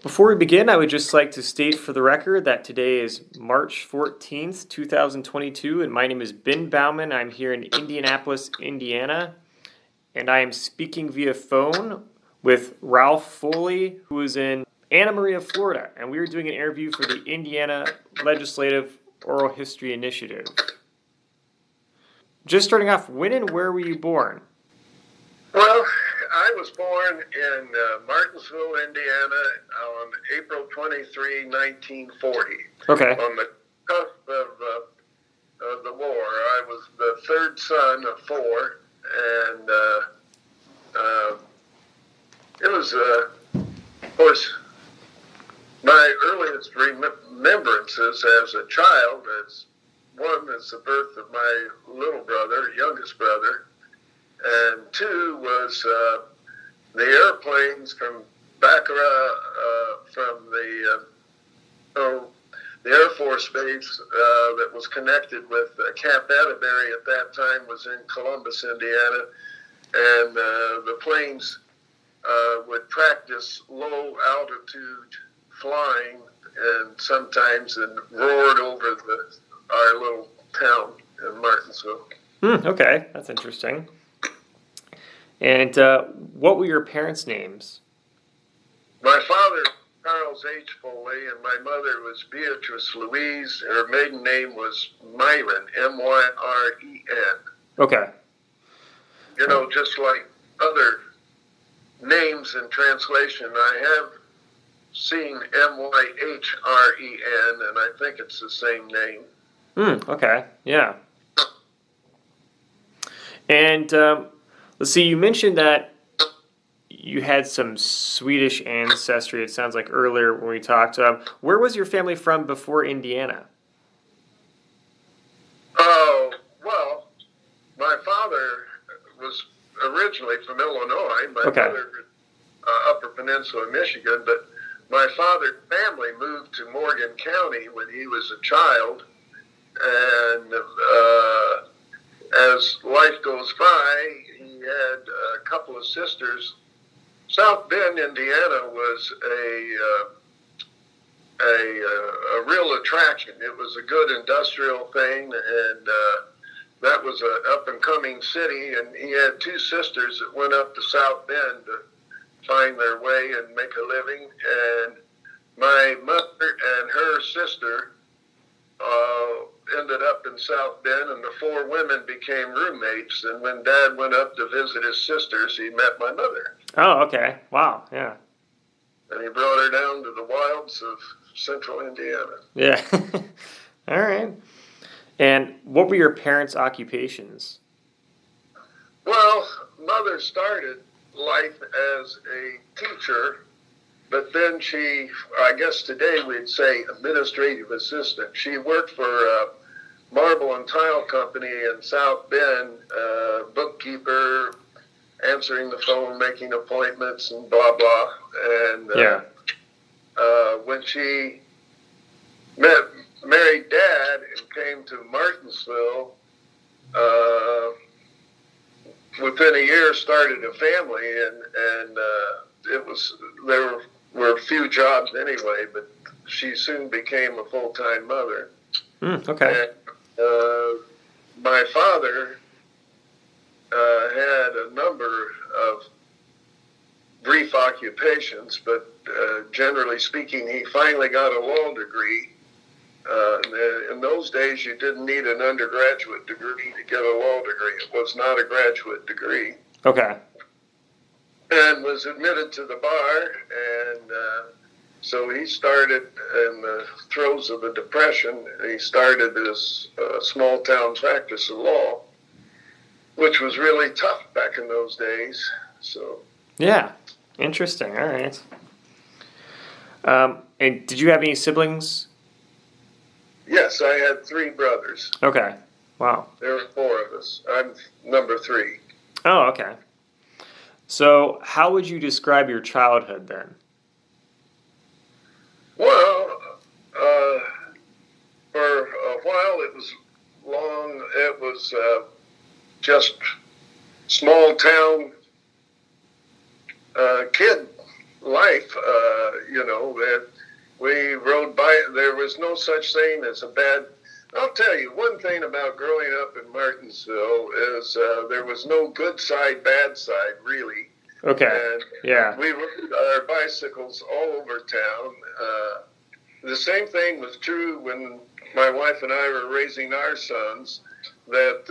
Before we begin, I would just like to state for the record that today is March 14th, 2022, and my name is Ben Bauman. I'm here in Indianapolis, Indiana, and I am speaking via phone with Ralph Foley, who is in Anna Maria, Florida, and we are doing an interview for the Indiana Legislative Oral History Initiative. Just starting off, when and where were you born? Well, I was born in Martinsville, Indiana on April 23, 1940. Okay. On the cusp of the war. I was the third son of four, and it was, of course, my earliest remembrances as a child. One is the birth of my little brother, youngest brother, and two was the airplanes from the Air Force base that was connected with Camp Atterbury at that time was in Columbus, Indiana, and the planes would practice low altitude flying, and sometimes roared over our little town in Martinsville. Okay, that's interesting. And what were your parents' names? My father, Charles H. Foley, and my mother was Beatrice Louise. Her maiden name was Myron, M-Y-R-E-N. Okay. You know, just like other names in translation, I have seen M-Y-H-R-E-N, and I think it's the same name. Okay, yeah. And let's see, you mentioned that you had some Swedish ancestry, it sounds like earlier when we talked. Where was your family from before Indiana? Oh, well, my father was originally from Illinois. My mother, Upper Peninsula, Michigan, but my father's family moved to Morgan County when he was a child, and as life goes by, he had a couple of sisters. South Bend, Indiana was a real attraction. It was a good industrial thing, and that was an up-and-coming city, and he had two sisters that went up to South Bend to find their way and make a living, and my mother and her sister ended up in South Bend, and the four women became roommates. And when Dad went up to visit his sisters, he met my mother. Oh, okay. Wow, yeah. And he brought her down to the wilds of central Indiana. Yeah. All right. And what were your parents' occupations? Well, Mother started life as a teacher, but then she, I guess today we'd say administrative assistant. She worked for a marble and tile company in South Bend, bookkeeper, answering the phone, making appointments, and blah, blah. And when she married Dad and came to Martinsville, within a year started a family, and there were few jobs anyway, but she soon became a full-time mother. Okay. And my father had a number of brief occupations, but generally speaking, he finally got a law degree. In those days, you didn't need an undergraduate degree to get a law degree. It was not a graduate degree. Okay. And was admitted to the bar, and so he started in the throes of the Depression. He started his small town practice of law, which was really tough back in those days. So yeah, interesting. All right. And did you have any siblings? Yes, I had three brothers. Okay. Wow. There were four of us. I'm number three. Oh, okay. So how would you describe your childhood then? Well, for a while it was long. It was just small town kid life. That we rode by. There was no such thing as a bad. I'll tell you one thing about growing up in Martinsville is there was no good side, bad side, really. Okay. And Yeah. we rode our bicycles all over town. The same thing was true when my wife and I were raising our sons, that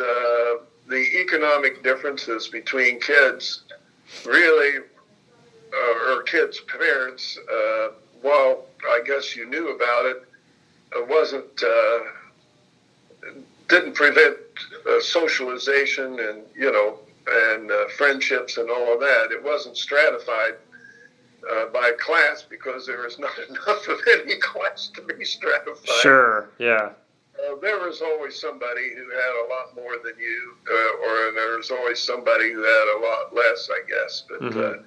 the economic differences between kids really, or kids' parents, while I guess you knew about it, didn't prevent socialization and friendships and all of that. It wasn't stratified by class because there was not enough of any class to be stratified. Sure. Yeah. There was always somebody who had a lot more than you, or there was always somebody who had a lot less, I guess. But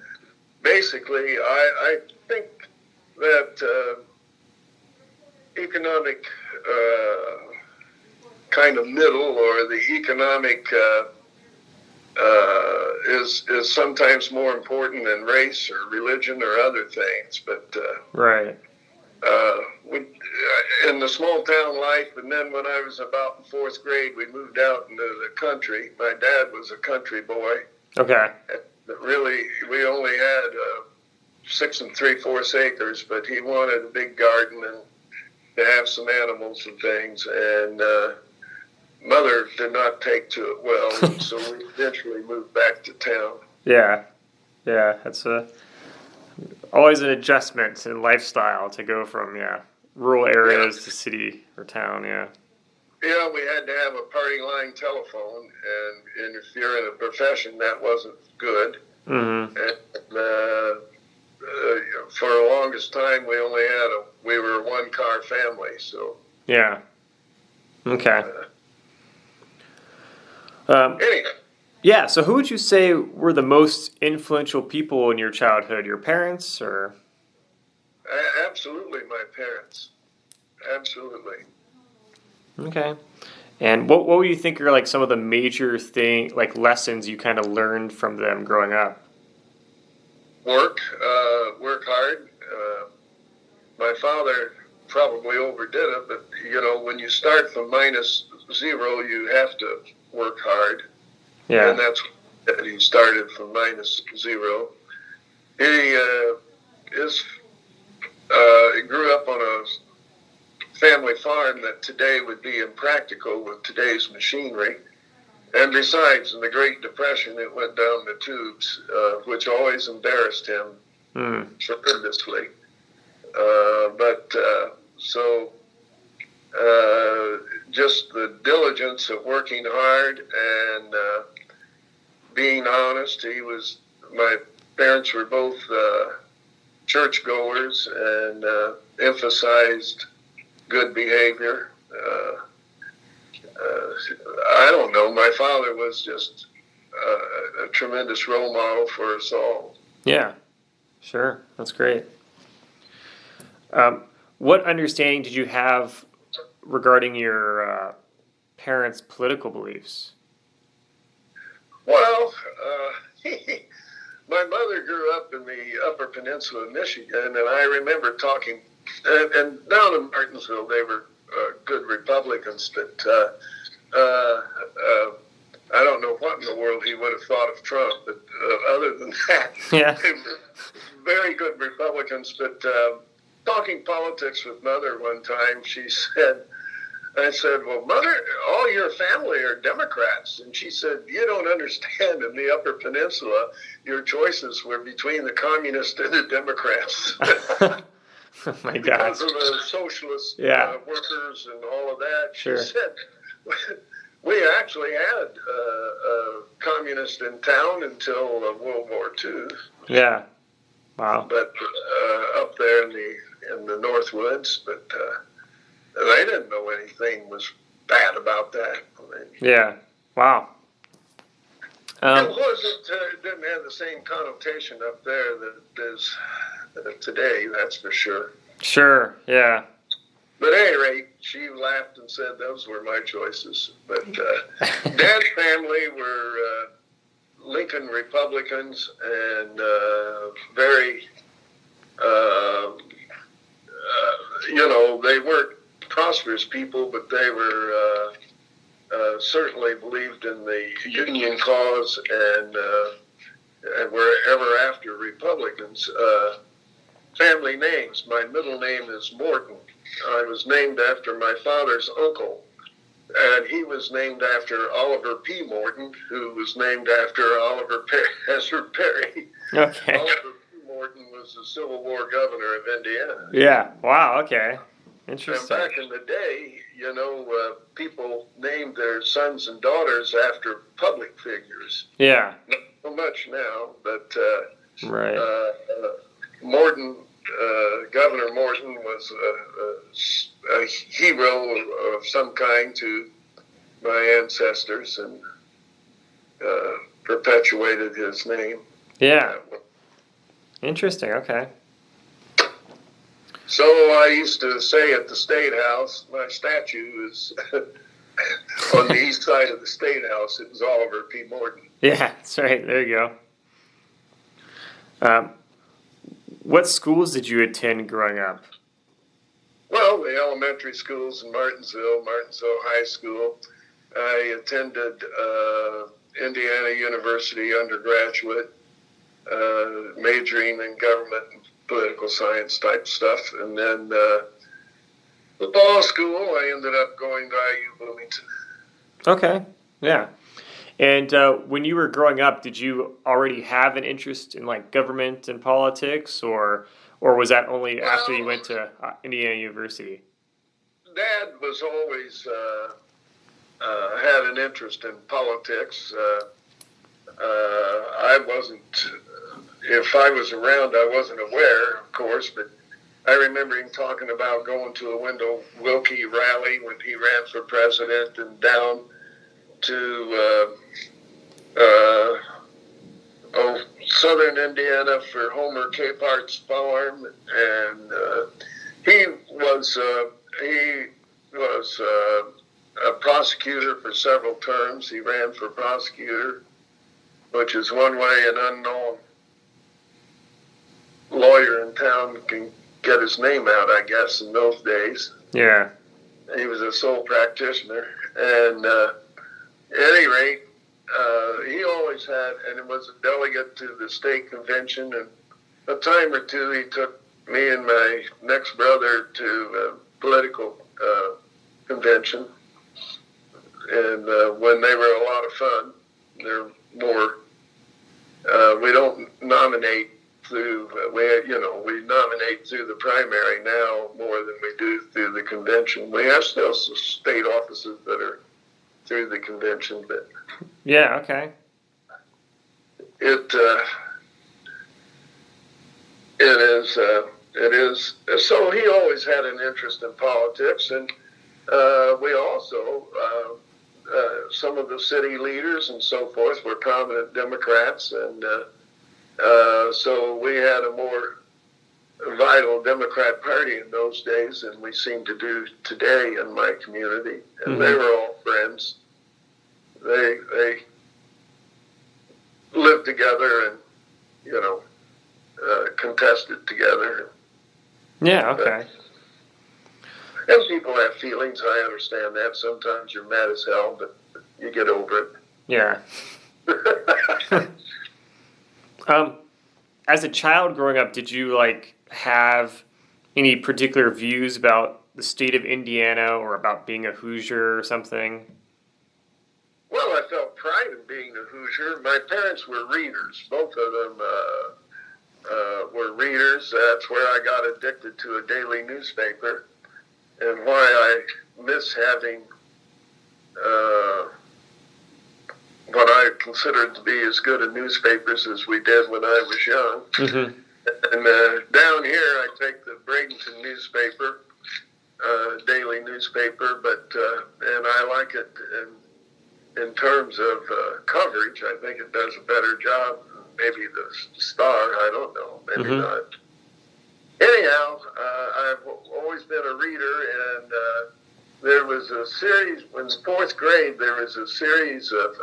basically, I think that economic kind of middle, or the economic is sometimes more important than race or religion or other things. But right. In the small town life, and then when I was about in fourth grade, we moved out into the country. My dad was a country boy. Okay. Really, we only had 6 3/4 acres, but he wanted a big garden and to have some animals and things. And Mother did not take to it well, so we eventually moved back to town. Yeah. Yeah. That's always an adjustment in lifestyle to go from rural areas to city or town. Yeah. Yeah, we had to have a party line telephone, and if you're in a profession, that wasn't good. Mm-hmm. And for the longest time, we were a one-car family. So yeah. Okay. Anyway. Yeah. So, who would you say were the most influential people in your childhood? Your parents, or? Absolutely, my parents. Absolutely. Okay. And what would you think are like some of the major lessons you kind of learned from them growing up? Work hard. My father probably overdid it, but when you start from -0, you have to work hard. Yeah. And that's what he started from -0. He grew up on a family farm that today would be impractical with today's machinery. And besides, in the Great Depression, it went down the tubes, which always embarrassed him tremendously. Just the diligence of working hard and being honest. My parents were both churchgoers and emphasized good behavior. I don't know. My father was just a tremendous role model for us all. Yeah, sure. That's great. What understanding did you have regarding your parents' political beliefs? Well, my mother grew up in the Upper Peninsula of Michigan, and I remember talking, and down in Martinsville, they were good Republicans, but I don't know what in the world he would have thought of Trump, but other than that, yeah. They were very good Republicans. But talking politics with Mother one time, I said, well, Mother, all your family are Democrats. And she said, you don't understand. In the Upper Peninsula, your choices were between the communists and the Democrats. Oh my gosh. Because of the socialist workers and all of that. Sure. She said, we actually had a communist in town until World War II. Yeah. Wow. But up there in the Northwoods, but they didn't know anything was bad about that. Yeah. Wow. It didn't have the same connotation up there that is today, that's for sure. Sure, yeah. But at any rate, she laughed and said those were my choices. But Dad's family were Lincoln Republicans and very they weren't prosperous people, but they were certainly believed in the Union cause and were ever after Republicans. Family names. My middle name is Morton. I was named after my father's uncle, and he was named after Oliver P. Morton, who was named after Ezra Perry. Okay. Oliver P. Morton was the Civil War governor of Indiana. Yeah. Wow. Okay. Interesting. And back in the day, people named their sons and daughters after public figures. Yeah. Not so much now, but right. Morton, Governor Morton was a hero of some kind to my ancestors and perpetuated his name. Yeah. Interesting. Okay. So I used to say at the State House, my statue is on the east side of the State House. It was Oliver P. Morton. Yeah, that's right. There you go. What schools did you attend growing up? Well, the elementary schools in Martinsville High School. I attended Indiana University undergraduate, majoring in government and political science type stuff. And then the law school, I ended up going to IU Bloomington. Okay, yeah. And when you were growing up, did you already have an interest in like government and politics, or was that only after you went to Indiana University? Dad was always had an interest in politics. I wasn't. If I was around, I wasn't aware, of course, but I remember him talking about going to a Wendell Willkie rally when he ran for president, and down to southern Indiana for Homer Capehart's farm, and he was a prosecutor for several terms. He ran for prosecutor, which is one way an unknown lawyer in town can get his name out, I guess, in those days. Yeah. He was a sole practitioner. And at any rate, he always had, and it was a delegate to the state convention, and a time or two he took me and my next brother to a political convention. And when they were a lot of fun, they're more, we don't nominate through, we nominate through the primary now more than we do through the convention. We have still some state offices that are through the convention, but yeah, okay. It is. So he always had an interest in politics, and we also, some of the city leaders and so forth were prominent Democrats, and so we had a more vital Democrat Party in those days than we seem to do today in my community, and they were all friends. They lived together and, contested together. Yeah, okay. And people have feelings, I understand that. Sometimes you're mad as hell, but you get over it. Yeah. As a child growing up, did you have any particular views about the state of Indiana or about being a Hoosier or something? Well, I felt pride in being a Hoosier. My parents were readers. Both of them were readers. That's where I got addicted to a daily newspaper, and why I miss having what I considered to be as good a newspapers as we did when I was young. Mm-hmm. And down here, I take the Bradenton newspaper, daily newspaper, but and I like it in terms of coverage. I think it does a better job. Maybe the Star, I don't know, maybe not. Anyhow, I've always been a reader, and there was a series, in fourth grade, there was a series of,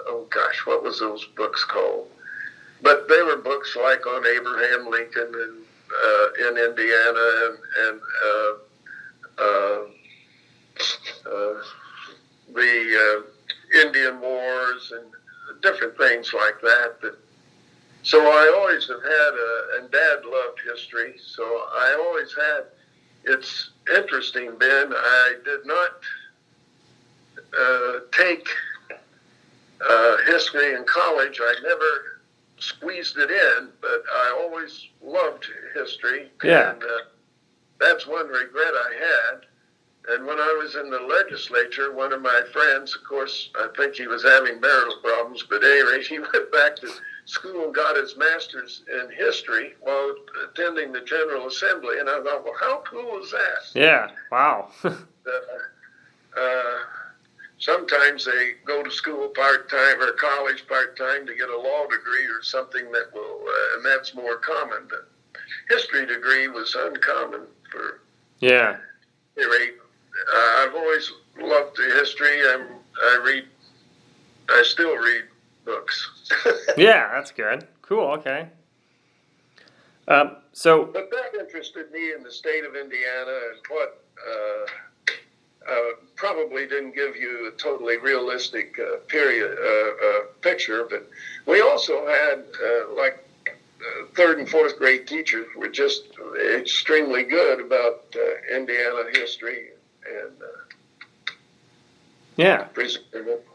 what was those books called? But they were books like on Abraham Lincoln and in Indiana and the Indian Wars and different things like that. So I always have had and Dad loved history, so I always had. It's interesting, Ben. I did not take history in college. I never squeezed it in, but I always loved history. Yeah. And that's one regret I had. And when I was in the legislature, one of my friends, of course, I think he was having marital problems, but at any rate, he went back to school and got his master's in history while attending the General Assembly. And I thought, well, how cool is that? Yeah, wow. Sometimes they go to school part-time or college part-time to get a law degree or something that will, and that's more common. The history degree was uncommon for Yeah. any rate. I've always loved the history. I still read books. Yeah, that's good. Cool, okay. So, But that interested me in the state of Indiana and what probably didn't give you a totally realistic picture, but we also had third and fourth grade teachers were just extremely good about Indiana history and yeah. preserving it.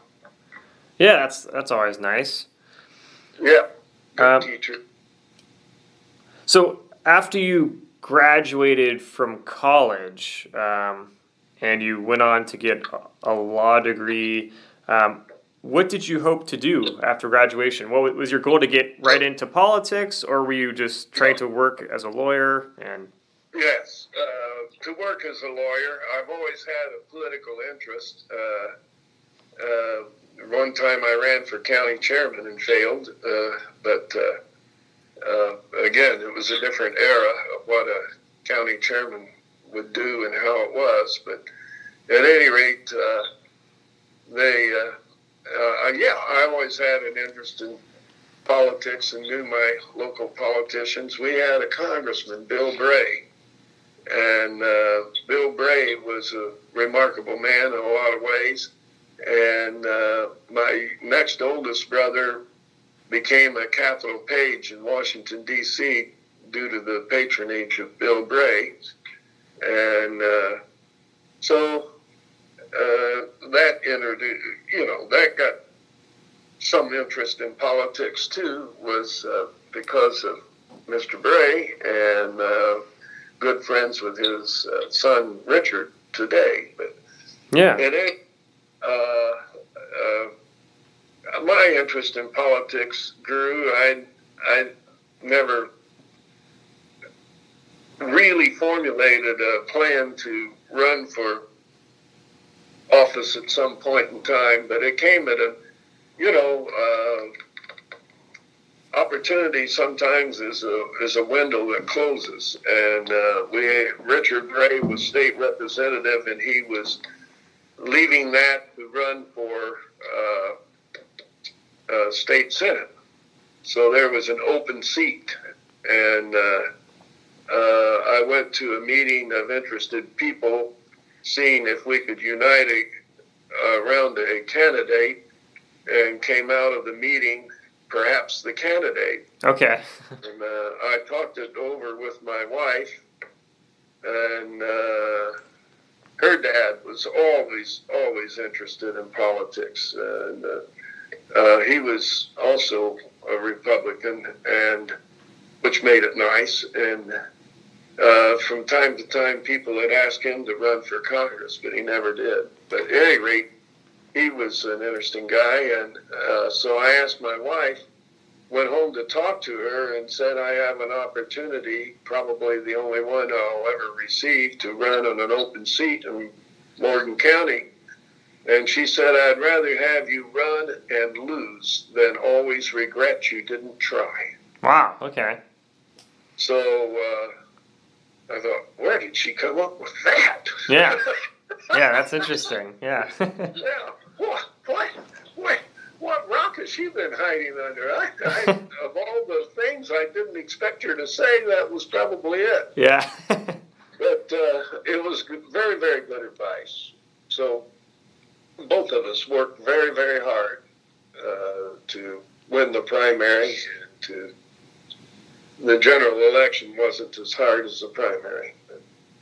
Yeah, that's always nice. Yeah, good teacher. So after you graduated from college, and you went on to get a law degree, what did you hope to do after graduation? What was your goal, to get right into politics, or were you just trying to work as a lawyer? And Yes, to work as a lawyer. I've always had a political interest. One time I ran for county chairman and failed, but again, it was a different era of what a county chairman would do and how it was. But at any rate, I always had an interest in politics and knew my local politicians. We had a congressman, Bill Bray, and Bill Bray was a remarkable man in a lot of ways. And my next oldest brother became a Capitol page in Washington, D.C. due to the patronage of Bill Bray. And so that that got some interest in politics too, was because of Mr. Bray, and good friends with his son Richard today. But yeah. My interest in politics grew. I never really formulated a plan to run for office at some point in time, but it came at a, opportunity sometimes is a window that closes. And Richard Gray was state representative, and he was leaving that to run for state senate. So there was an open seat, and I went to a meeting of interested people, seeing if we could unite around a candidate, and came out of the meeting perhaps the candidate. Okay. And I talked it over with my wife, and her dad was always interested in politics, and he was also a Republican, and which made it nice. And from time to time, people had asked him to run for Congress, but he never did. But at any rate, he was an interesting guy, and so I asked my wife, went home to talk to her, and said, I have an opportunity, probably the only one I'll ever receive, to run on an open seat in Morgan County. And she said, I'd rather have you run and lose than always regret you didn't try. Wow, okay. So I thought, where did she come up with that? Yeah. Yeah, that's interesting. Yeah. Yeah. What rocket she been hiding under? Of all the things I didn't expect her to say, that was probably it. Yeah. But it was very, very good advice. So both of us worked very, very hard to win the primary. And the general election wasn't as hard as the primary.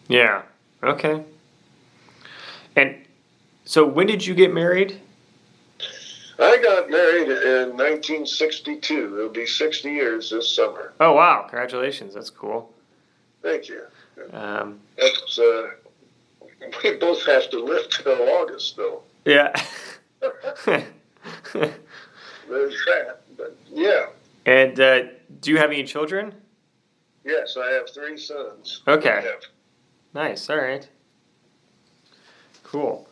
Yeah. Okay. And so when did you get married? I got married in 1962. It'll be 60 years this summer. Oh, wow. Congratulations. That's cool. Thank you. That's, we both have to live till August, though. Yeah. There's that, but yeah. And do you have any children? Yes, I have 3 sons. Okay. Nice. All right. Cool.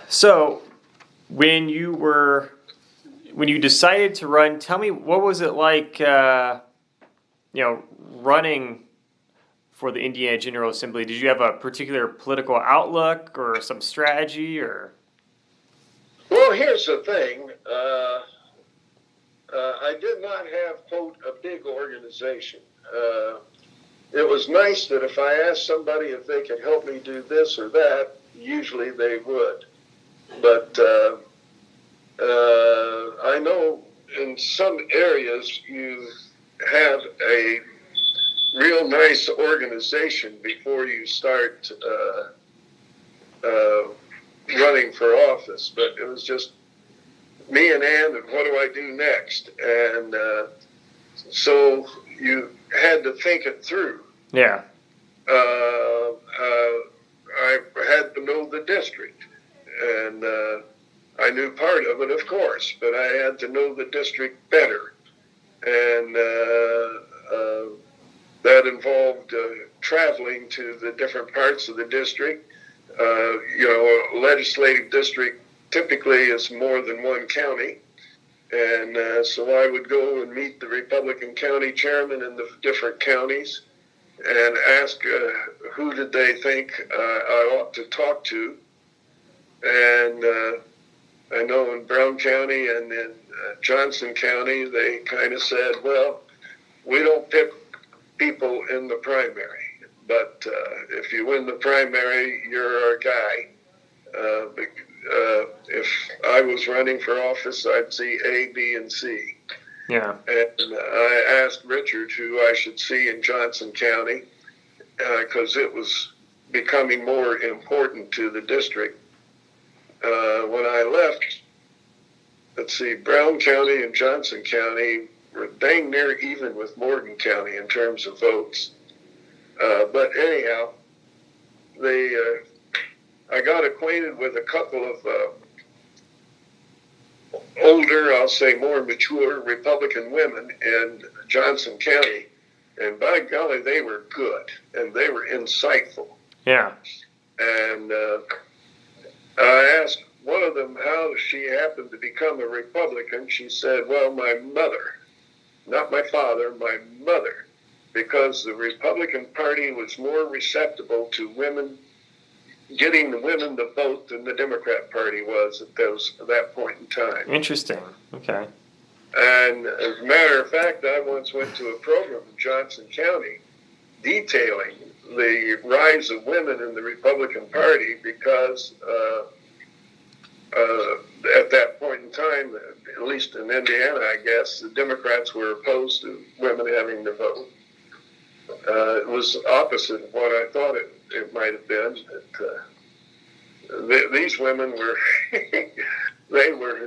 So when you decided to run, tell me, what was it like, running for the Indiana General Assembly? Did you have a particular political outlook or some strategy, or? Well, here's the thing. I did not have, quote, a big organization. It was nice that if I asked somebody if they could help me do this or that, usually they would. But I know in some areas you have a real nice organization before you start running for office. But it was just me and Ann, and what do I do next? And so you had to think it through. Yeah. I had to know the district, and I knew part of it, of course, but I had to know the district better, and that involved traveling to the different parts of the district. A legislative district typically is more than one county, and so I would go and meet the Republican county chairman in the different counties and ask who did they think I ought to talk to. And I know in Brown County and in Johnson County, they kind of said, well, we don't pick people in the primary, but if you win the primary, you're our guy. If I was running for office, I'd see A, B, and C. Yeah. And I asked Richard who I should see in Johnson County because it was becoming more important to the district. When I left, Brown County and Johnson County were dang near even with Morgan County in terms of votes. But anyhow, I got acquainted with a couple of older, I'll say more mature Republican women in Johnson County, and by golly, they were good, and they were insightful. Yeah. And I asked one of them how she happened to become a Republican. She said, well, my mother, not my father, my mother, because the Republican Party was more receptive to women, getting the women to vote than the Democrat Party was at that point in time. Interesting. Okay. And as a matter of fact, I once went to a program in Johnson County detailing the rise of women in the Republican Party because at that point in time, at least in Indiana, I guess, the Democrats were opposed to women having to vote. It was opposite of what I thought it might have been. These women were,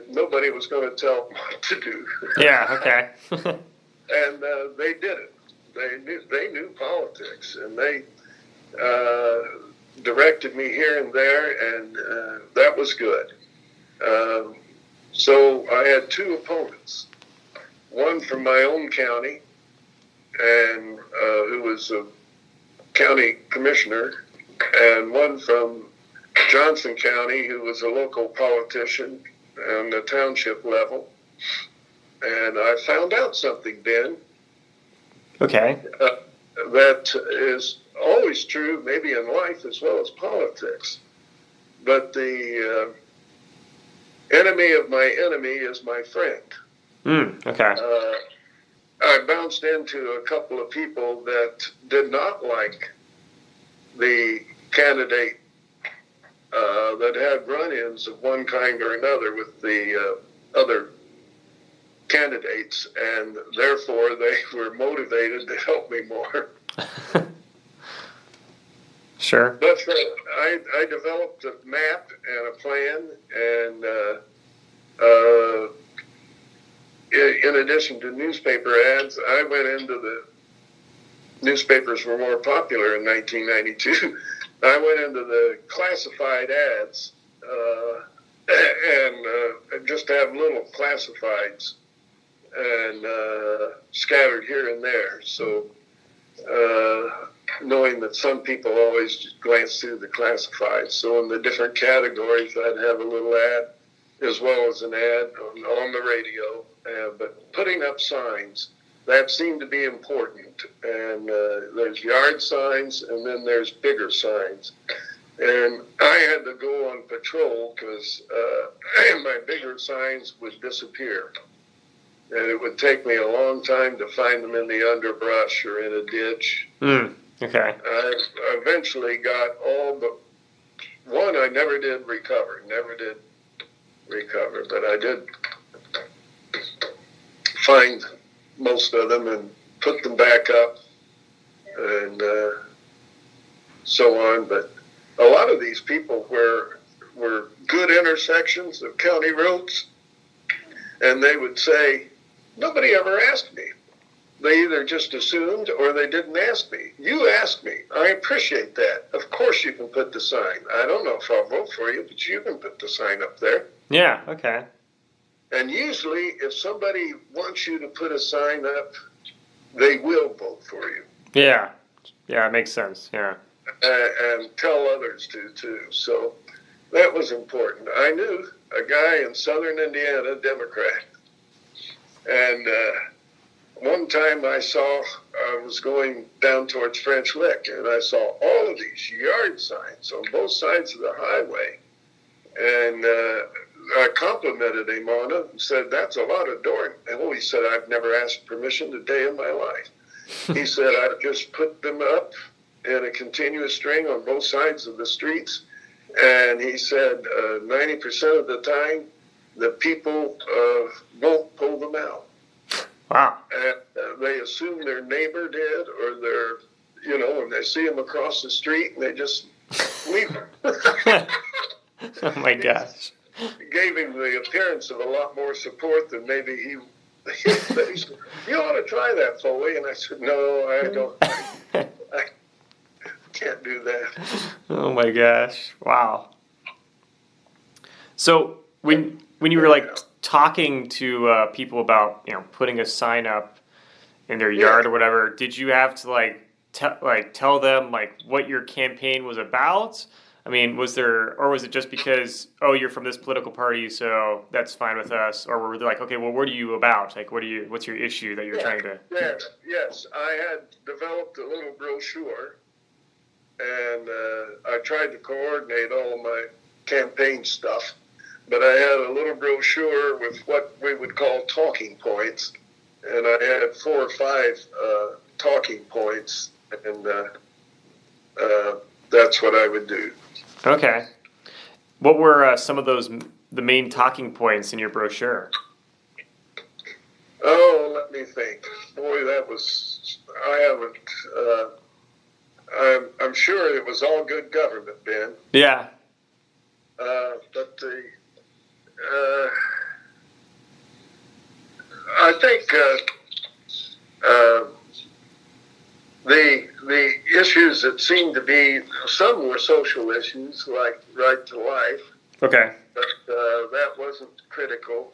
nobody was going to tell them what to do. Yeah, okay. And they did it. They knew politics, and they directed me here and there, and that was good. So I had 2 opponents, one from my own county, and who was a county commissioner, and one from Johnson County, who was a local politician on the township level. And I found out something, Ben. Okay. That is always true, maybe in life as well as politics. But the enemy of my enemy is my friend. Okay. I bounced into a couple of people that did not like the candidate that had run-ins of one kind or another with the other candidates, and therefore they were motivated to help me more. Sure. But I developed a map and a plan, and in addition to newspaper ads, I went into the newspapers were more popular in 1992. I went into the classified ads and just have little classifieds and scattered here and there. So knowing that some people always just glance through the classifieds. So in the different categories, I'd have a little ad as well as an ad on the radio. But putting up signs, that seemed to be important. And there's yard signs, and then there's bigger signs. And I had to go on patrol because my bigger signs would disappear. And it would take me a long time to find them in the underbrush or in a ditch. Okay. I eventually got all but one I never did recover, but I did find most of them and put them back up and so on. But a lot of these people were good intersections of county roads, and they would say, nobody ever asked me. They either just assumed or they didn't ask me. You asked me. I appreciate that. Of course you can put the sign. I don't know if I'll vote for you, but you can put the sign up there. Yeah, okay. And usually if somebody wants you to put a sign up, they will vote for you. Yeah. Yeah, it makes sense. Yeah. And tell others to, too. So that was important. I knew a guy in southern Indiana, Democrat, and one time I was going down towards French Lick, and I saw all of these yard signs on both sides of the highway. And I complimented him on it and said, that's a lot of door. And he said, I've never asked permission a day in my life. He said, I just put them up in a continuous string on both sides of the streets. And he said, 90% of the time, the people won't pull them out. Wow. And they assume their neighbor did, or and they see them across the street and they just leave them. Oh my gosh. It gave him the appearance of a lot more support than maybe he said, you ought to try that, Foley. And I said, no, I don't. I can't do that. Oh my gosh. Wow. So when you were talking to people about putting a sign up in their yard or whatever, did you have to tell them what your campaign was about? I mean, was it just because you're from this political party, so that's fine with us, or were they like, okay, well, what are you about? What's your issue that you're trying to? Yes, I had developed a little brochure, and I tried to coordinate all my campaign stuff. But I had a little brochure with what we would call talking points, and I had 4 or 5 talking points, and that's what I would do. Okay. What were some of the main talking points in your brochure? Oh, let me think. Boy, I'm sure it was all good government, Ben. Yeah. But I think the issues that seemed to be, some were social issues like right to life. Okay. But that wasn't critical.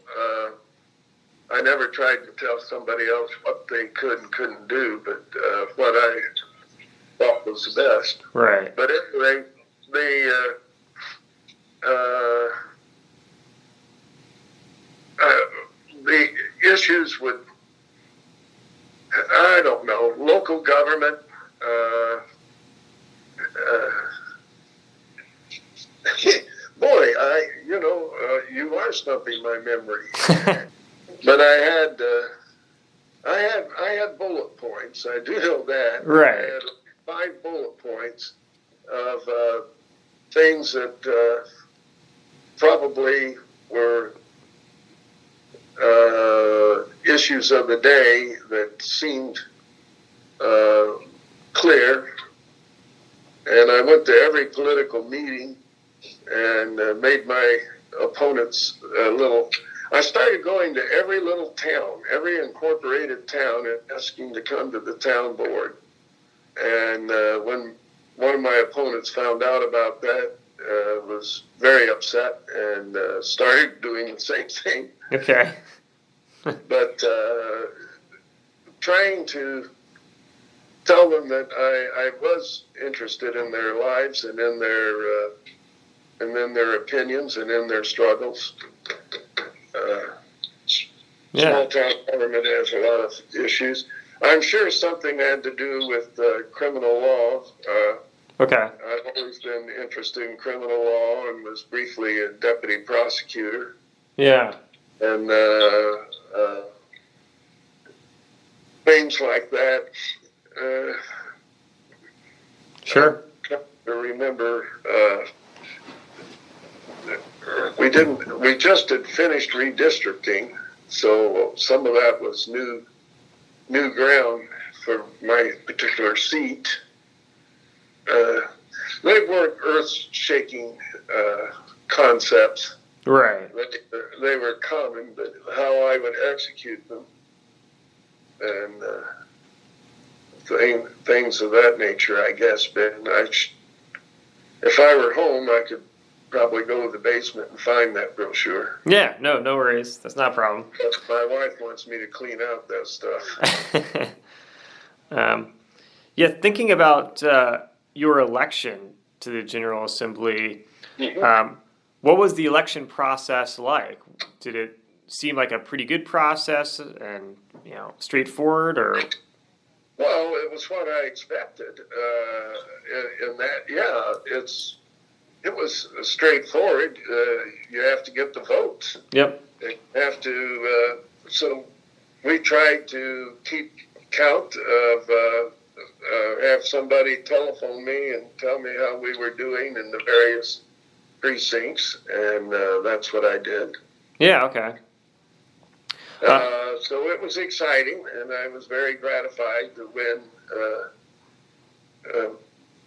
I never tried to tell somebody else what they could and couldn't do, but what I thought was the best. Right. But anyway, the issues with, I don't know, local government, boy, you are stumping my memory. But I had bullet points. I do know that. Right. I had 5 bullet points of things that probably were issues of the day that seemed clear. And I went to every political meeting and made my opponents I started going to every little town, every incorporated town, and asking to come to the town board. And when one of my opponents found out about that, was very upset and started doing the same thing. Okay. But trying to tell them that I was interested in their lives and in their opinions and in their struggles. Small town government has a lot of issues. I'm sure something had to do with criminal law. Okay. I've always been interested in criminal law and was briefly a deputy prosecutor. Yeah. And things like that. Sure. I remember we just had finished redistricting, so some of that was new ground for my particular seat. They weren't earth-shaking concepts. Right. They were common, but how I would execute them and things of that nature, I guess. But if I were home, I could probably go to the basement and find that brochure. Yeah, no worries. That's not a problem. My wife wants me to clean out that stuff. Yeah, thinking about your election to the General Assembly, what was the election process like? Did it seem like a pretty good process and straightforward, or? Well, it was what I expected. In that, it was straightforward. You have to get the votes. Yep. You have to. So we tried to keep count of. Have somebody telephone me and tell me how we were doing in the various precincts, and that's what I did. Yeah. Okay. So it was exciting, and I was very gratified to win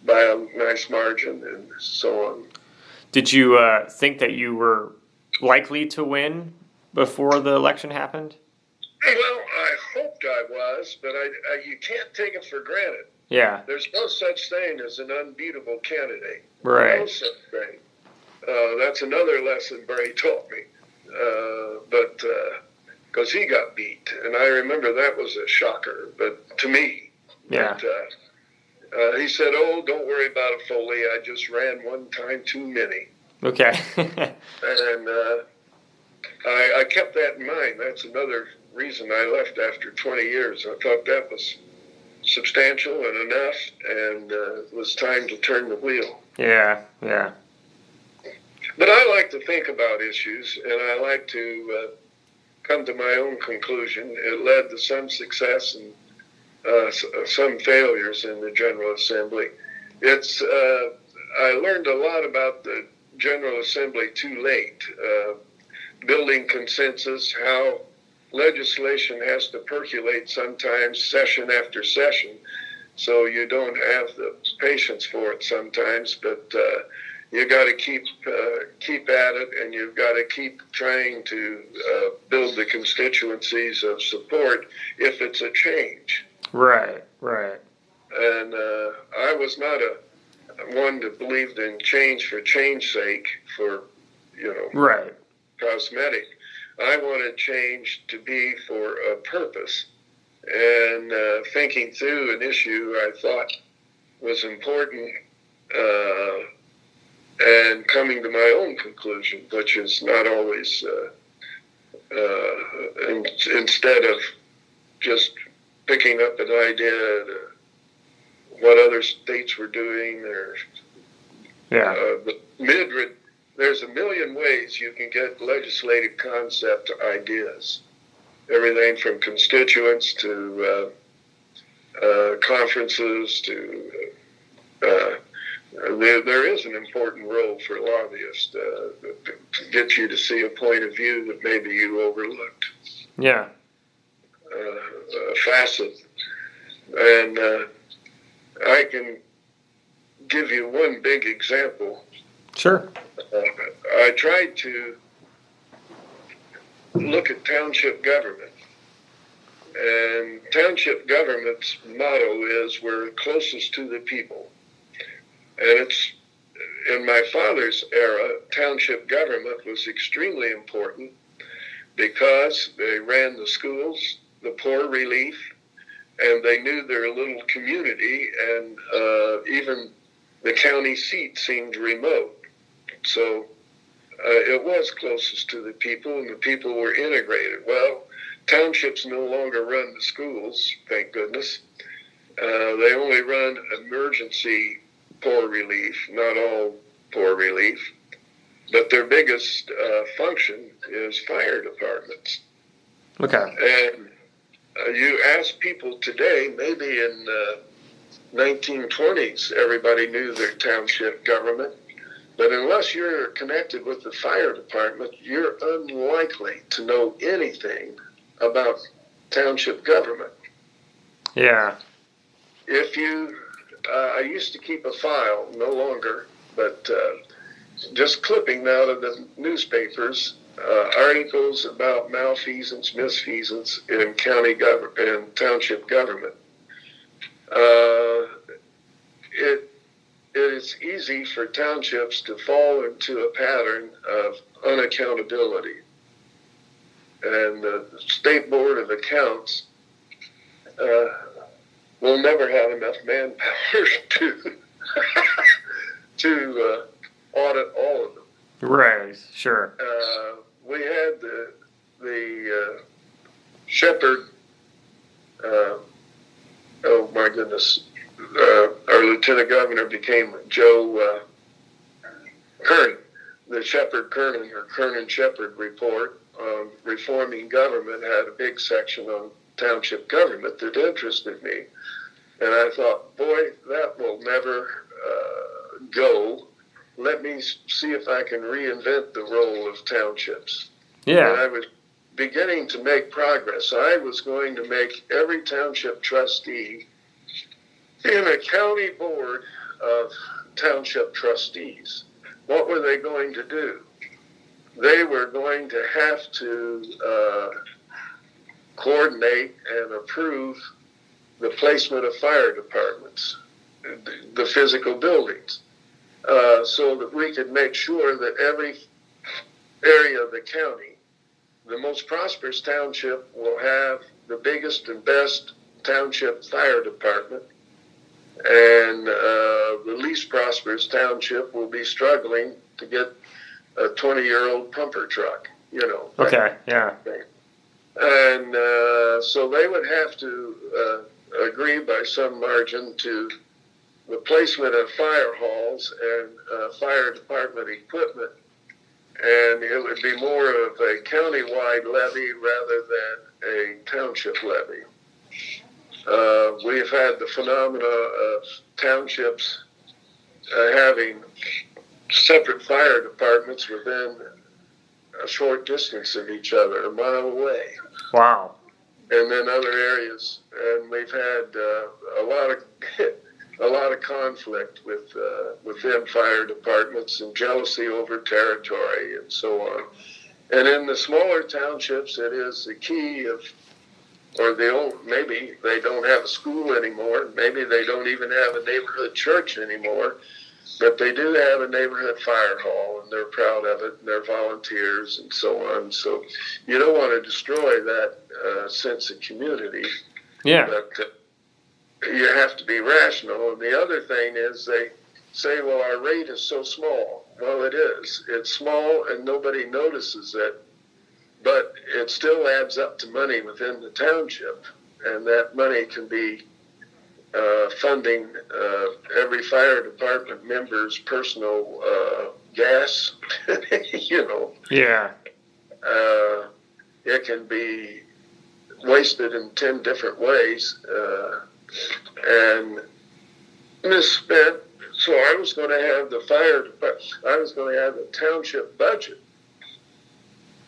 by a nice margin and so on. Did you think that you were likely to win before the election happened? Well, I hoped I was, but you can't take it for granted. Yeah. There's no such thing as an unbeatable candidate. Right. No such thing. That's another lesson Barry taught me. But because he got beat, and I remember that was a shocker. But to me, yeah. But, he said, "Oh, don't worry about it, Foley. I just ran one time too many." Okay. And I kept that in mind. That's another reason I left after 20 years. I thought that was substantial and enough, and it was time to turn the wheel. Yeah. But I like to think about issues, and I like to come to my own conclusion. It led to some success and some failures in the General Assembly. I learned a lot about the General Assembly too late. Building consensus, how legislation has to percolate sometimes session after session, so you don't have the patience for it sometimes, but you got to keep at it, and you've got to keep trying to build the constituencies of support if it's a change. Right. And I was not one that believed in change for change's sake, for right. cosmetic. I wanted change to be for a purpose. And thinking through an issue I thought was important, and coming to my own conclusion, which is not always, instead of just picking up an idea, what other states were doing, or the there's a million ways you can get legislative concept ideas. Everything from constituents to conferences to there is an important role for lobbyists to get you to see a point of view that maybe you overlooked. Yeah. Facet. And I can give you one big example. Sure. I tried to look at township government. And township government's motto is, we're closest to the people. And it's, in my father's era, township government was extremely important because they ran the schools, the poor relief, and they knew their little community, and even the county seat seemed remote. So it was closest to the people, and the people were integrated. Well, townships no longer run the schools, thank goodness. They only run emergency poor relief, not all poor relief. But their biggest function is fire departments. Okay. And you ask people today, maybe in 1920s, everybody knew their township government. But unless you're connected with the fire department, you're unlikely to know anything about township government. Yeah. If you, I used to keep a file, no longer, but just clipping out of the newspapers, articles about malfeasance, misfeasance in county government and township government. It is easy for townships to fall into a pattern of unaccountability. And the State Board of Accounts will never have enough manpower to audit all of them. Right, sure. We had the Shepherd, oh my goodness, our lieutenant governor became Joe Kernan. The Shepard-Kernan or Kernan-Shepard report on reforming government had a big section on township government that interested me. And I thought, boy, that will never go. Let me see if I can reinvent the role of townships. Yeah. And I was beginning to make progress. I was going to make every township trustee in a county board of township trustees. What were they going to do? They were going to have to coordinate and approve the placement of fire departments, the physical buildings, so that we could make sure that every area of the county, the most prosperous township will have the biggest and best township fire department, and the least prosperous township will be struggling to get a 20-year-old pumper truck, you know. Okay, yeah. And so they would have to agree by some margin to the placement of fire halls and fire department equipment, and it would be more of a county-wide levy rather than a township levy. We've had the phenomena of townships having separate fire departments within a short distance of each other, a mile away. Wow. And then other areas, and we've had a lot of conflict with within fire departments and jealousy over territory and so on. And in the smaller townships, it is the key of, or maybe they don't have a school anymore. Maybe they don't even have a neighborhood church anymore. But they do have a neighborhood fire hall, and they're proud of it, and they're volunteers and so on. So you don't want to destroy that sense of community. Yeah. But you have to be rational. And the other thing is they say, well, our rate is so small. Well, it is. It's small, and nobody notices it. But it still adds up to money within the township, and that money can be funding every fire department member's personal gas. You know, Yeah. It can be wasted in 10 different ways and misspent. So I was going to have I was going to have the township budget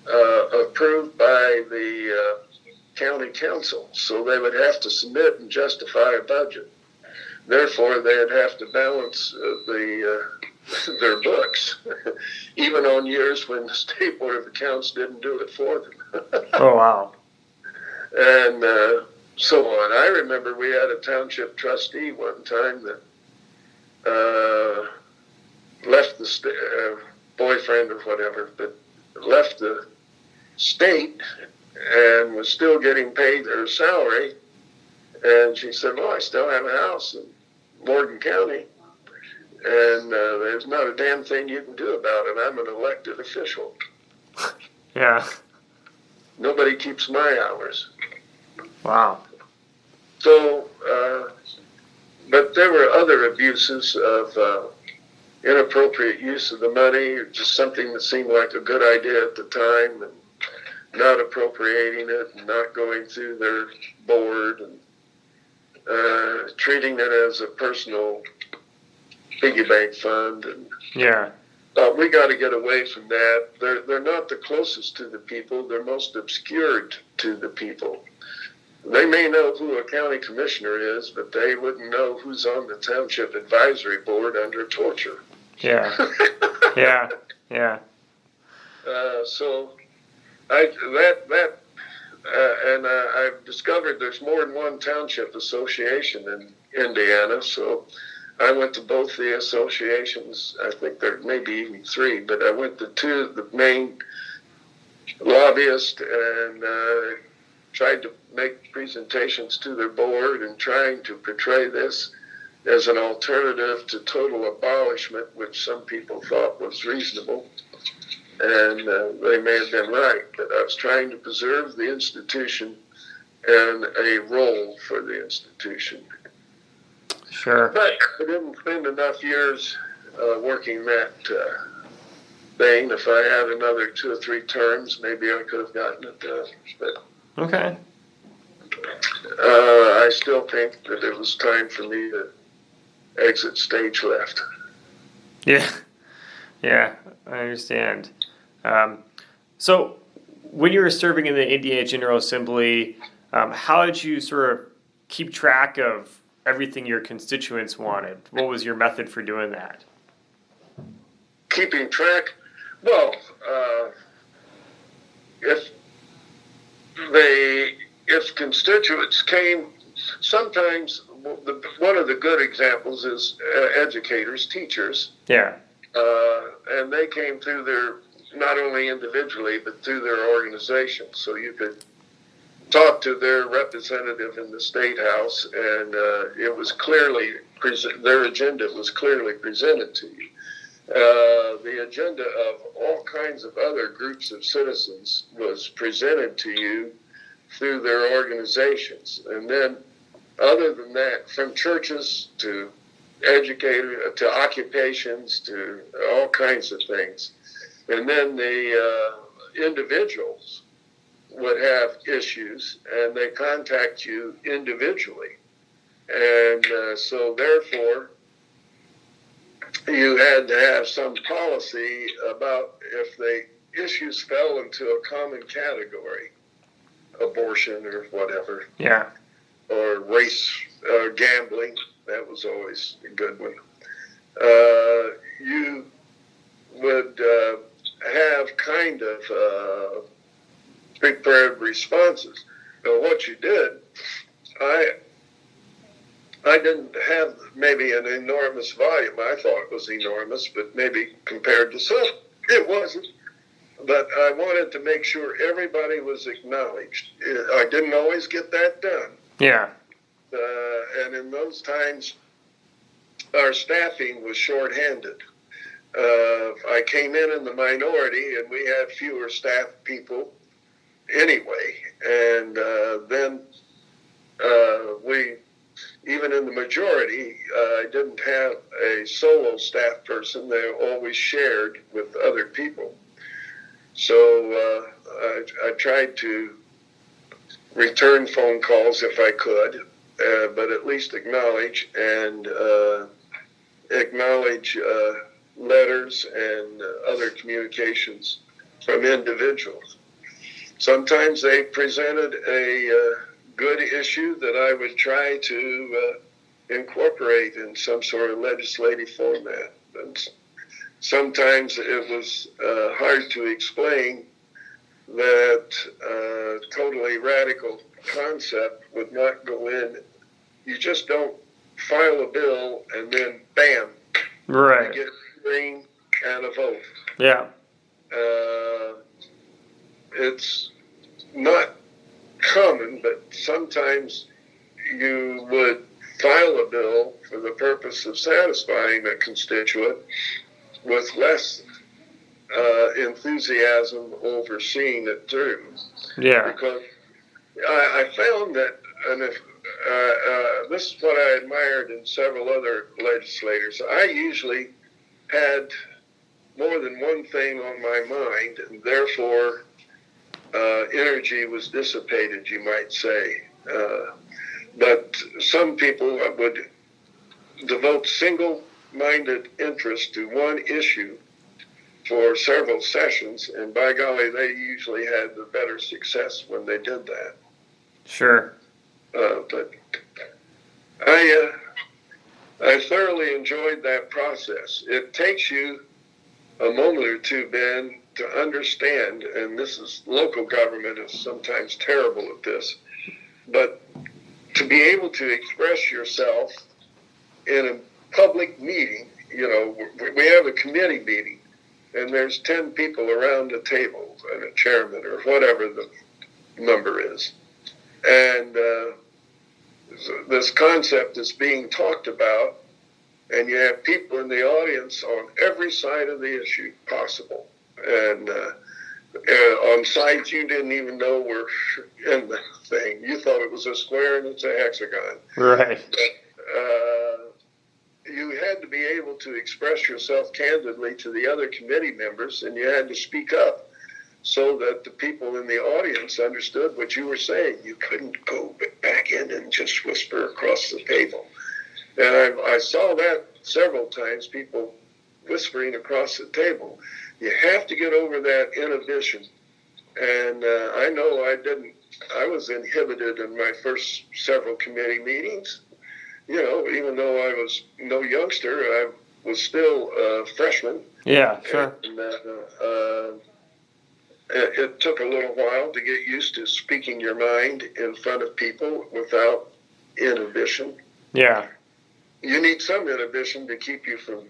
approved by the county council. So they would have to submit and justify a budget. Therefore, they'd have to balance their books, even on years when the State Board of Accounts didn't do it for them. Oh, wow. And so on. I remember we had a township trustee one time that left the boyfriend or whatever, but left the state and was still getting paid her salary. And she said, well, I still have a house in Morgan County, and there's not a damn thing you can do about it. I'm an elected official. Yeah. Nobody keeps my hours. Wow. So, but there were other abuses of inappropriate use of the money, or just something that seemed like a good idea at the time, and not appropriating it, and not going through their board, and treating it as a personal piggy bank fund. And Yeah. we got to get away from that. They're not the closest to the people. They're most obscured to the people. They may know who a county commissioner is, but they wouldn't know who's on the township advisory board under torture. Yeah. Yeah. Yeah. So I've discovered there's more than one township association in Indiana. So I went to both the associations. I think there may be even three, but I went to two of the main lobbyists and tried to make presentations to their board and trying to portray this as an alternative to total abolishment, which some people thought was reasonable. And they may have been right, but I was trying to preserve the institution and a role for the institution. Sure. But I didn't spend enough years working that thing. If I had another 2 or 3 terms, maybe I could have gotten it done. But Okay. I still think that it was time for me to exit stage left. Yeah. Yeah. I understand. So when you were serving in the Indiana General Assembly, how did you sort of keep track of everything your constituents wanted? What was your method for doing that? Keeping track? Well, if constituents came, sometimes one of the good examples is educators, teachers. Yeah. And they came through their, not only individually, but through their organization. So you could talk to their representative in the State House, and it was clearly, their agenda was clearly presented to you. The agenda of all kinds of other groups of citizens was presented to you through their organizations. And then, other than that, from churches to educators, to occupations, to all kinds of things. And then the individuals would have issues, and they contact you individually. And so therefore, you had to have some policy about if the issues fell into a common category, abortion or whatever. Yeah. Or race, gambling. That was always a good one. You would have kind of prepared responses. Now, what you did, I didn't have maybe an enormous volume. I thought it was enormous, but maybe compared to some, it wasn't. But I wanted to make sure everybody was acknowledged. I didn't always get that done. Yeah. And in those times, our staffing was shorthanded. I came in the minority, and we had fewer staff people anyway. And then we even in the majority, I didn't have a solo staff person. They always shared with other people. So I tried to return phone calls if I could, but at least acknowledge letters and other communications from individuals. Sometimes they presented a good issue that I would try to incorporate in some sort of legislative format. And sometimes it was hard to explain that totally radical concept would not go in. You just don't file a bill and then bam, right, you get a hearing and a vote. Yeah. It's not common, but sometimes you would file a bill for the purpose of satisfying a constituent with less enthusiasm over seeing it through. Yeah. Because I found that, and if this is what I admired in several other legislators, I usually had more than one thing on my mind, and therefore energy was dissipated, you might say. But some people would devote single-minded interest to one issue for several sessions, and by golly, they usually had the better success when they did that. Sure. But I thoroughly enjoyed that process. It takes you a moment or two, Ben, to understand, and this is local government is sometimes terrible at this, but to be able to express yourself in a public meeting, you know, we have a committee meeting, and there's 10 people around the table, and a chairman or whatever the number is. And this concept is being talked about, and you have people in the audience on every side of the issue possible. And on sides you didn't even know were in the thing. You thought it was a square and it's a hexagon. Right. But you had to be able to express yourself candidly to the other committee members, and you had to speak up so that the people in the audience understood what you were saying. You couldn't go back in and just whisper across the table. And I saw that several times, people whispering across the table. You have to get over that inhibition. And I know I was inhibited in my first several committee meetings. You know, even though I was no youngster, I was still a freshman. Yeah, sure. And it took a little while to get used to speaking your mind in front of people without inhibition. Yeah. You need some inhibition to keep you from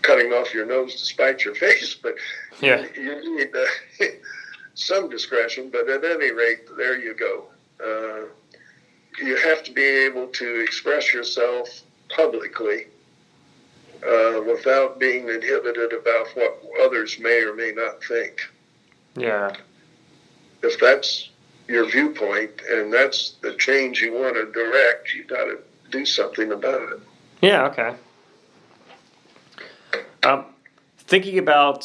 cutting off your nose to spite your face, but yeah, you need some discretion. But at any rate, there you go. You have to be able to express yourself publicly without being inhibited about what others may or may not think. Yeah. If that's your viewpoint and that's the change you want to direct, you got to do something about it. Yeah, okay. Thinking about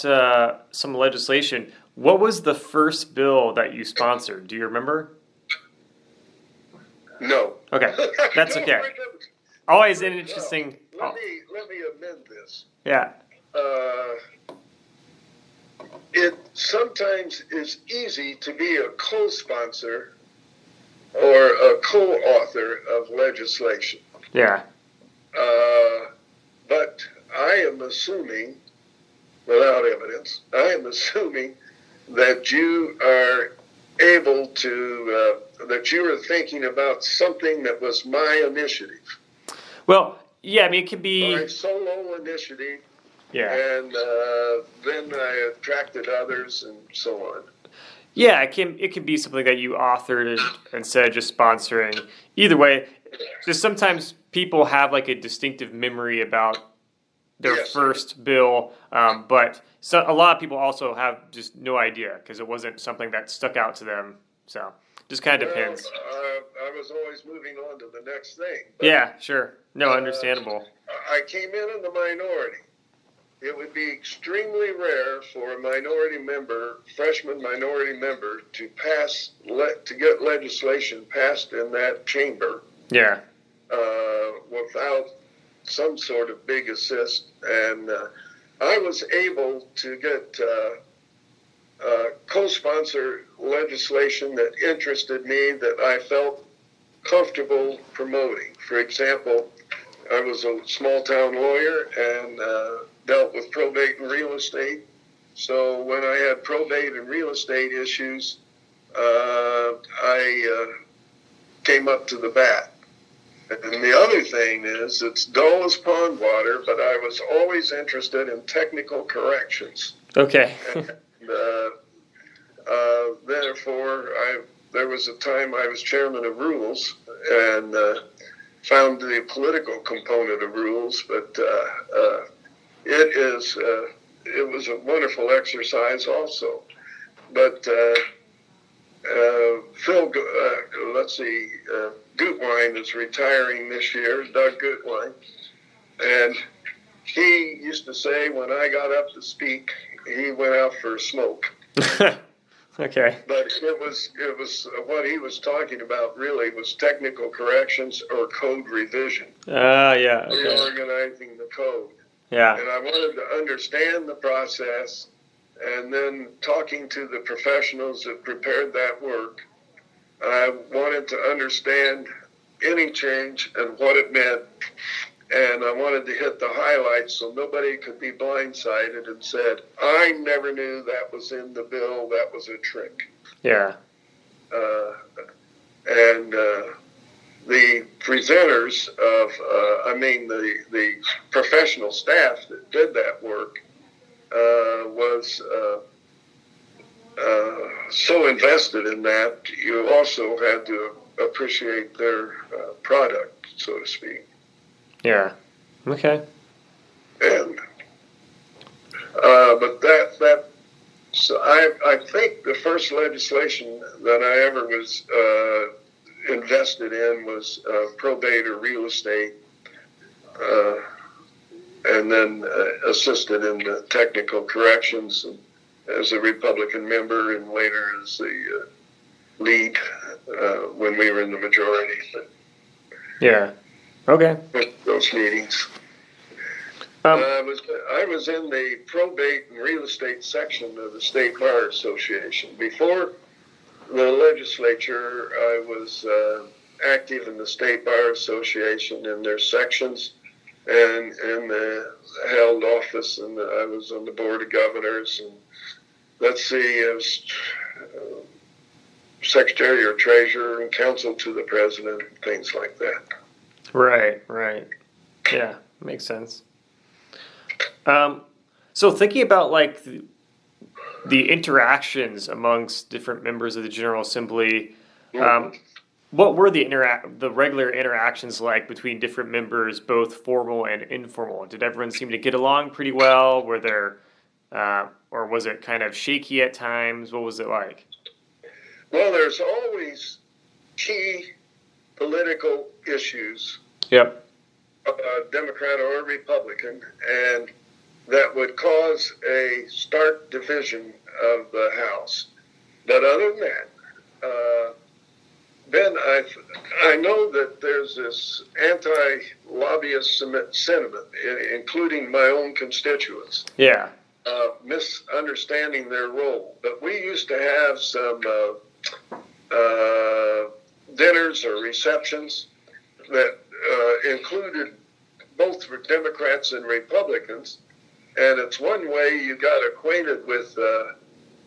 some legislation, what was the first bill that you sponsored? Do you remember? No. Okay, that's okay. Always an interesting. Let me amend this. Yeah. It sometimes is easy to be a co-sponsor or a co-author of legislation. Yeah. But I am assuming, without evidence, I am assuming that you are able to, that you are thinking about something that was my initiative. Well, yeah, I mean, it could be My solo initiative. Yeah. And then I attracted others and so on. Yeah, it can be something that you authored instead of just sponsoring. Either way, just sometimes people have like a distinctive memory about their first bill, but a lot of people also have just no idea because it wasn't something that stuck out to them. So just kind of depends. I was always moving on to the next thing. But, yeah, sure. No, understandable. I came in the minority. It would be extremely rare for a minority member, freshman minority member, to get legislation passed in that chamber. Yeah. Without some sort of big assist. And I was able to get co-sponsor legislation that interested me, that I felt comfortable promoting. For example, I was a small town lawyer and dealt with probate and real estate. So when I had probate and real estate issues, I came up to the bat. And the other thing is, it's dull as pond water, but I was always interested in technical corrections. Okay. Therefore, there was a time I was chairman of rules and found the political component of rules, but it was a wonderful exercise also. But Phil, Gutwein is retiring this year, Doug Gutwein, and he used to say when I got up to speak, he went out for a smoke. Okay. But it was what he was talking about really was technical corrections or code revision. Yeah. Okay. Reorganizing the code. Yeah. And I wanted to understand the process, and then talking to the professionals that prepared that work, I wanted to understand any change and what it meant, and I wanted to hit the highlights so nobody could be blindsided and said, I never knew that was in the bill, that was a trick. Yeah. The presenters of, the professional staff that did that work was so invested in that, you also had to appreciate their product, so to speak. Yeah. Okay. And so I think the first legislation that I ever was invested in was probate or real estate, and then assisted in the technical corrections as a Republican member, and later as the lead when we were in the majority. Yeah. Okay. Those meetings. I was in the probate and real estate section of the State Bar Association. Before the legislature, I was active in the State Bar Association in their sections, and held office, and I was on the board of governors, and I was secretary or treasurer and counsel to the president, things like that. Right. Yeah, makes sense. So thinking about like the interactions amongst different members of the General Assembly, what were the regular interactions like between different members, both formal and informal? Did everyone seem to get along pretty well? Were there, or was it kind of shaky at times? What was it like? Well, there's always key political issues. Yep. Democrat or Republican, and that would cause a stark division of the House. But other than that, Ben, I know that there's this anti-lobbyist sentiment, including my own constituents. Yeah. Misunderstanding their role. But we used to have some dinners or receptions that included both for Democrats and Republicans, and it's one way you got acquainted with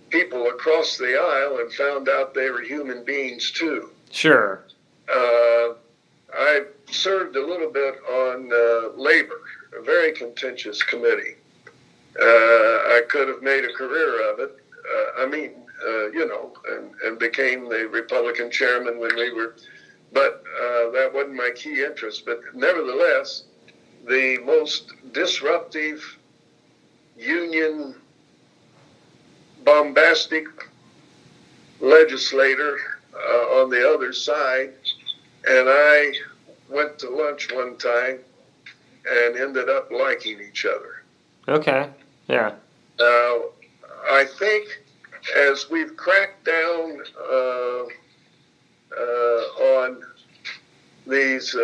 people across the aisle and found out they were human beings too. Sure. I served a little bit on labor, a very contentious committee. I could have made a career of it. And became the Republican chairman when we were, but that wasn't my key interest. But nevertheless, the most disruptive, union, bombastic legislator on the other side and I went to lunch one time and ended up liking each other. Okay. Yeah. Now, I think as we've cracked down on these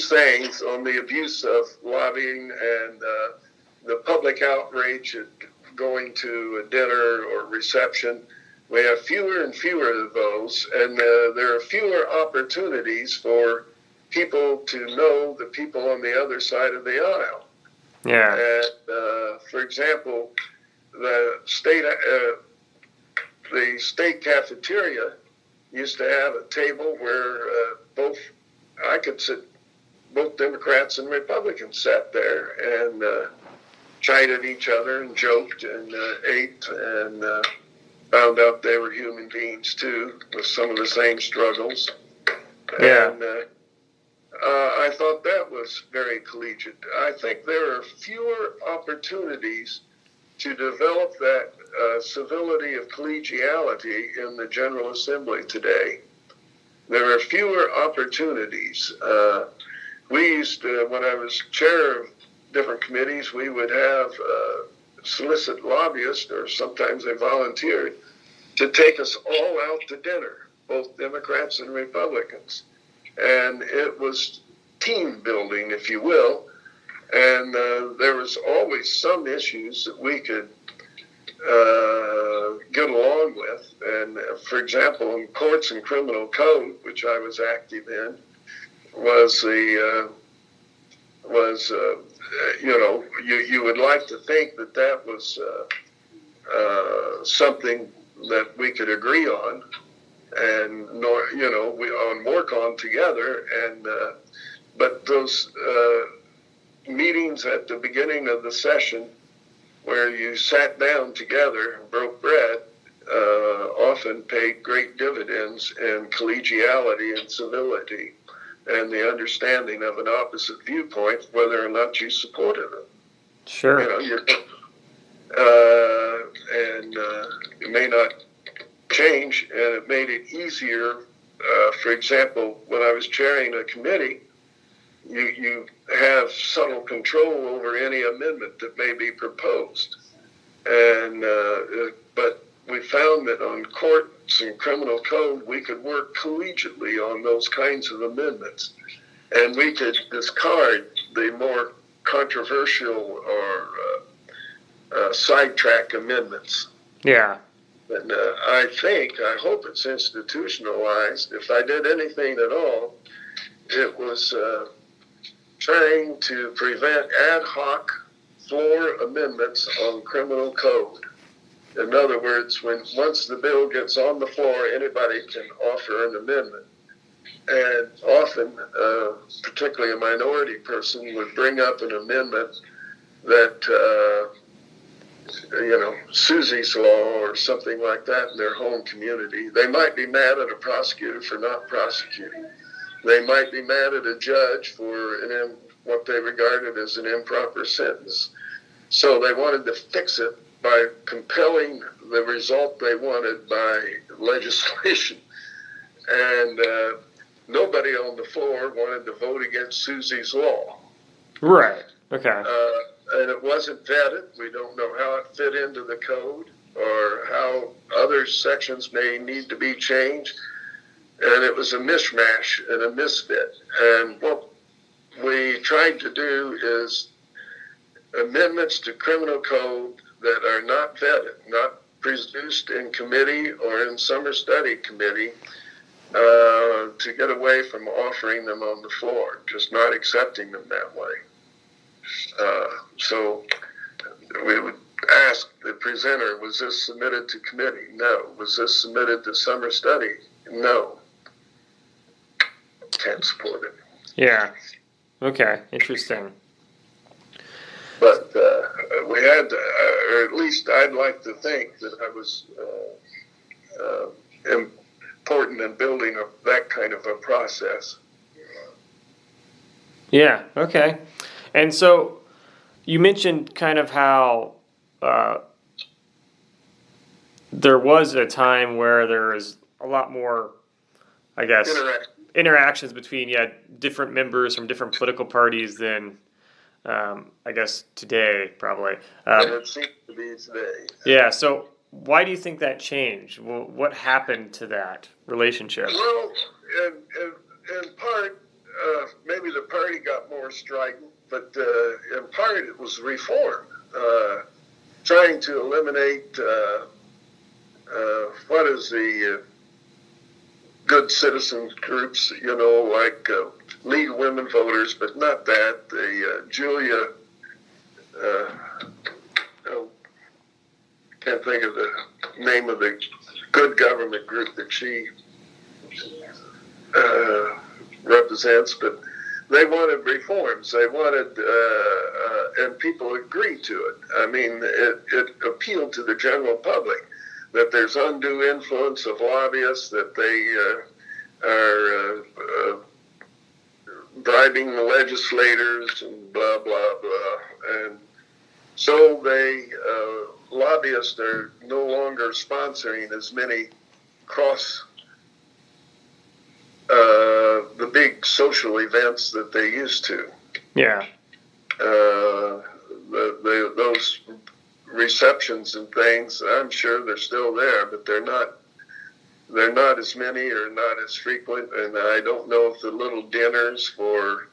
things, on the abuse of lobbying and the public outrage at going to a dinner or reception, we have fewer and fewer of those, and there are fewer opportunities for people to know the people on the other side of the aisle. Yeah. And for example, the state cafeteria used to have a table where both Democrats and Republicans sat there and chided each other and joked and ate and found out they were human beings too, with some of the same struggles. Yeah. And I thought that was very collegiate. I think there are fewer opportunities to develop that civility of collegiality in the General Assembly today. There are fewer opportunities. We used to, when I was chair of different committees, we would have solicit lobbyists, or sometimes they volunteered, to take us all out to dinner, both Democrats and Republicans. And it was team building, if you will. And there was always some issues that we could get along with. And for example, in courts and criminal code, which I was active in, was you would like to think that was something that we could agree on, and we work on together. And but those meetings at the beginning of the session, where you sat down together and broke bread, often paid great dividends in collegiality and civility, and the understanding of an opposite viewpoint, whether or not you supported it. Sure. It may not change, and it made it easier. For example, when I was chairing a committee, you have subtle control over any amendment that may be proposed. And but we found that on courts and criminal code, we could work collegiately on those kinds of amendments, and we could discard the more controversial or sidetrack amendments. Yeah. And I hope it's institutionalized. If I did anything at all, it was trying to prevent ad hoc floor amendments on criminal code. In other words, once the bill gets on the floor, anybody can offer an amendment. And often, particularly a minority person would bring up an amendment that, Susie's Law or something like that in their home community. They might be mad at a prosecutor for not prosecuting. They might be mad at a judge for what they regarded as an improper sentence. So they wanted to fix it by compelling the result they wanted by legislation. And nobody on the floor wanted to vote against Susie's Law. Right. Okay. And it wasn't vetted. We don't know how it fit into the code or how other sections may need to be changed. And it was a mishmash and a misfit. And what we tried to do is amendments to criminal code that are not vetted, not produced in committee or in summer study committee, to get away from offering them on the floor, just not accepting them that way. So we would ask the presenter, was this submitted to committee? No. Was this submitted to summer study? No. Can't support it. Yeah. Okay. Interesting. But we had, or at least I'd like to think that I was important in building that kind of a process. Yeah. Okay. And so you mentioned kind of how there was a time where there was a a lot more, I guess, interactions between different members from different political parties than I guess today probably. It seems to be today. Yeah. So why do you think that changed? What happened to that relationship? Well, in part, maybe the party got more strident, but in part it was reform, trying to eliminate what is the good citizen groups, like lead women voters, but not that. The Julia, can't think of the name of the good government group that she represents, but they wanted reforms. They wanted, and people agreed to it. I mean, it appealed to the general public that there's undue influence of lobbyists, that they are bribing the legislators and blah, blah, blah. And so lobbyists are no longer sponsoring as many the big social events that they used to. Yeah. Those receptions and things, I'm sure they're still there, but they're not as many or not as frequent. And I don't know if the little dinners for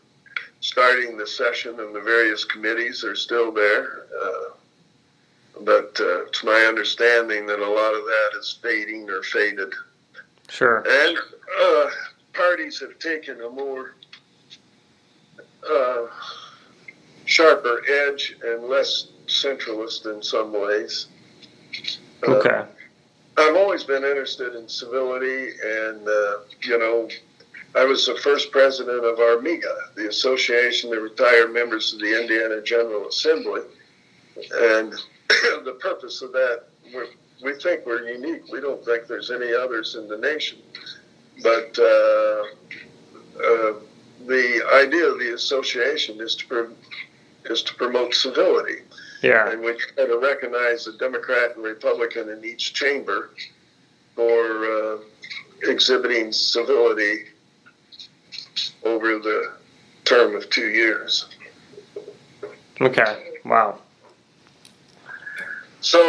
starting the session and the various committees are still there. But it's my understanding that a lot of that is fading or faded. Sure. And parties have taken a more sharper edge and less centralist in some ways. Okay. I've always been interested in civility, and I was the first president of ARMIGA, the Association of Retired Members of the Indiana General Assembly, and the purpose of that, we think we're unique. We don't think there's any others in the nation. But the idea of the association is to promote civility. Yeah. And we try to recognize the Democrat and Republican in each chamber for exhibiting civility over the term of 2 years. Okay. Wow. So,